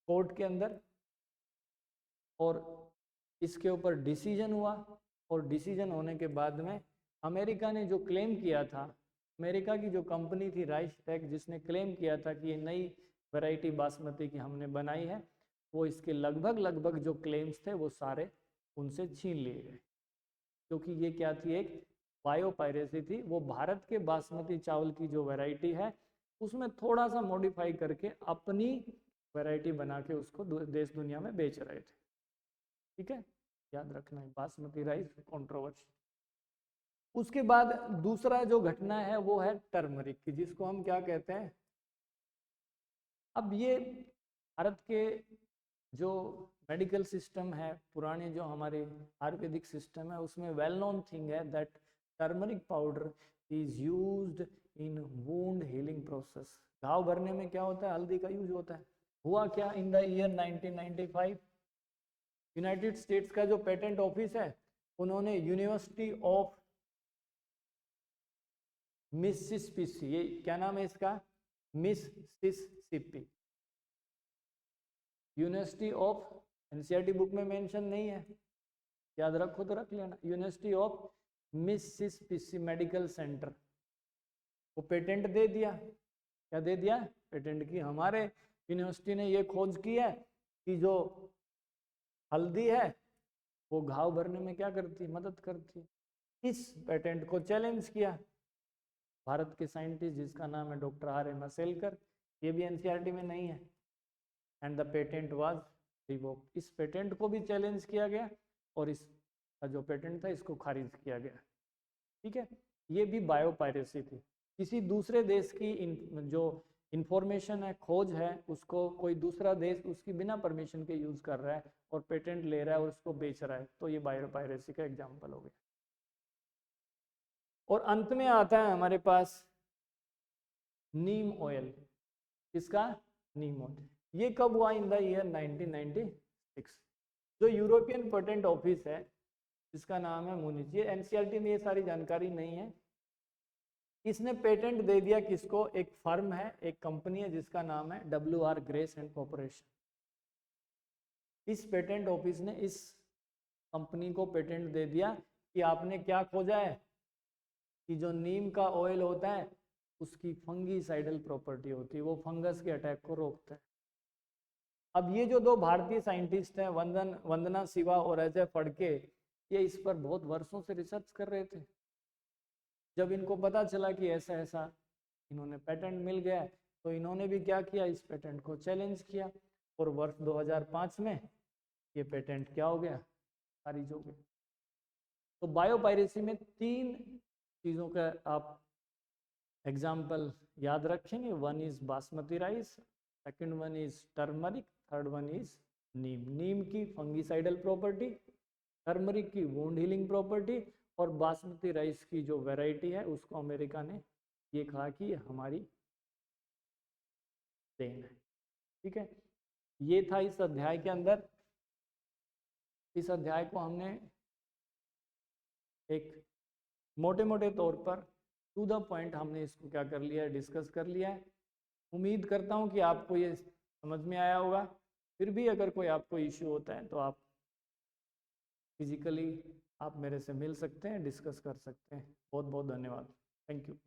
कोर्ट के अंदर, और इसके ऊपर डिसीजन हुआ। और डिसीजन होने के बाद में अमेरिका ने जो क्लेम किया था, अमेरिका की जो कंपनी थी राइस टेक, जिसने क्लेम किया था कि ये नई वैरायटी बासमती की हमने बनाई है, वो इसके लगभग जो क्लेम्स थे वो सारे उनसे छीन लिए गए। क्योंकि ये क्या थी, एक बायो पायरेसी थी। वो भारत के बासमती चावल की जो वैरायटी है उसमें थोड़ा सा मॉडिफाई करके अपनी वैरायटी बना के उसको देश दुनिया में बेच रहे थे। ठीक है, याद रखना है बासमती राइस कंट्रोवर्सी। उसके बाद दूसरा जो घटना है वो है टर्मरिक की, जिसको हम क्या कहते हैं, अब ये भारत के जो मेडिकल सिस्टम है, पुराने जो हमारे आयुर्वेदिक सिस्टम है, उसमें वेल नोन थिंग है that turmeric powder is used in wound healing process. घाव भरने में क्या होता है, हल्दी का यूज होता है। हुआ क्या, in the year 1995 United states का जो पेटेंट ऑफिस है, उन्होंने यूनिवर्सिटी ऑफ मिसिसिपी, ये क्या नाम है इसका, Mississippi university of, NCERT book में मेंशन नहीं है, याद रखो तो रख लेना, university of Mississippi medical centre को पेटेंट दे दिया। क्या दे दिया, पेटेंट की हमारे यूनिवर्सिटी ने ये खोज की है कि जो हल्दी है वो घाव भरने में क्या करती, मदद करती। इस पेटेंट को चैलेंज किया भारत के साइंटिस्ट जिसका नाम है डॉक्टर R. M. असेलकर, ये भी एनसीईआरटी में नहीं है, and the patent was revoked. इस पेटेंट को भी चैलेंज किया गया और इसका जो पेटेंट था इसको खारिज किया गया। ठीक है, ये भी बायो पायरेसी थी, किसी दूसरे देश की जो इंफॉर्मेशन है, खोज है, उसको कोई दूसरा देश उसकी बिना परमिशन के यूज कर रहा है और पेटेंट ले रहा है और उसको बेच रहा है, तो ये बायो पायरेसी का एग्जाम्पल हो गया। और अंत में आता है हमारे पास नीम ऑयल। किसका, नीम ऑयल। ये कब हुआ, इन द ईयर 1996। जो यूरोपियन पेटेंट ऑफिस है जिसका नाम है मुनिच, ये एनसीईआरटी में ये सारी जानकारी नहीं है, इसने पेटेंट दे दिया किसको, एक फर्म है, एक कंपनी है जिसका नाम है WR ग्रेस एंड कॉर्पोरेशन। इस पेटेंट ऑफिस ने इस कंपनी को पेटेंट दे दिया कि आपने क्या खोजा है, कि जो नीम का ऑयल होता है उसकी फंगीसाइडल प्रॉपर्टी होती है, वो फंगस के अटैक को रोकता है। अब ये जो दो भारतीय साइंटिस्ट हैं, वंदना शिवा और अजय फड़के, ये इस पर बहुत वर्षों से रिसर्च कर रहे थे। जब इनको पता चला कि ऐसा ऐसा इन्होंने पेटेंट मिल गया, तो इन्होंने भी क्या किया, इस पेटेंट को चैलेंज किया, और वर्ष 2005 में ये पेटेंट क्या हो गया, खारिज हो गया। तो बायोपायरेसी में 3 चीज़ों का आप एग्जाम्पल याद रखेंगे, one is basmati rice, second one is turmeric, third one is neem. नीम की फंगीसाइडल प्रॉपर्टी, टर्मरिक की वुंड हीलिंग प्रॉपर्टी, और बासमती राइस की जो वैरायटी है उसको अमेरिका ने ये कहा कि हमारी देन है। ठीक है, ये था इस अध्याय के अंदर। इस अध्याय को हमने एक मोटे मोटे तौर पर टू द पॉइंट हमने इसको क्या कर लिया है, डिस्कस कर लिया है। उम्मीद करता हूँ कि आपको ये समझ में आया होगा। फिर भी अगर कोई आपको इश्यू होता है तो आप फिजिकली आप मेरे से मिल सकते हैं, डिस्कस कर सकते हैं। बहुत बहुत धन्यवाद। Thank you.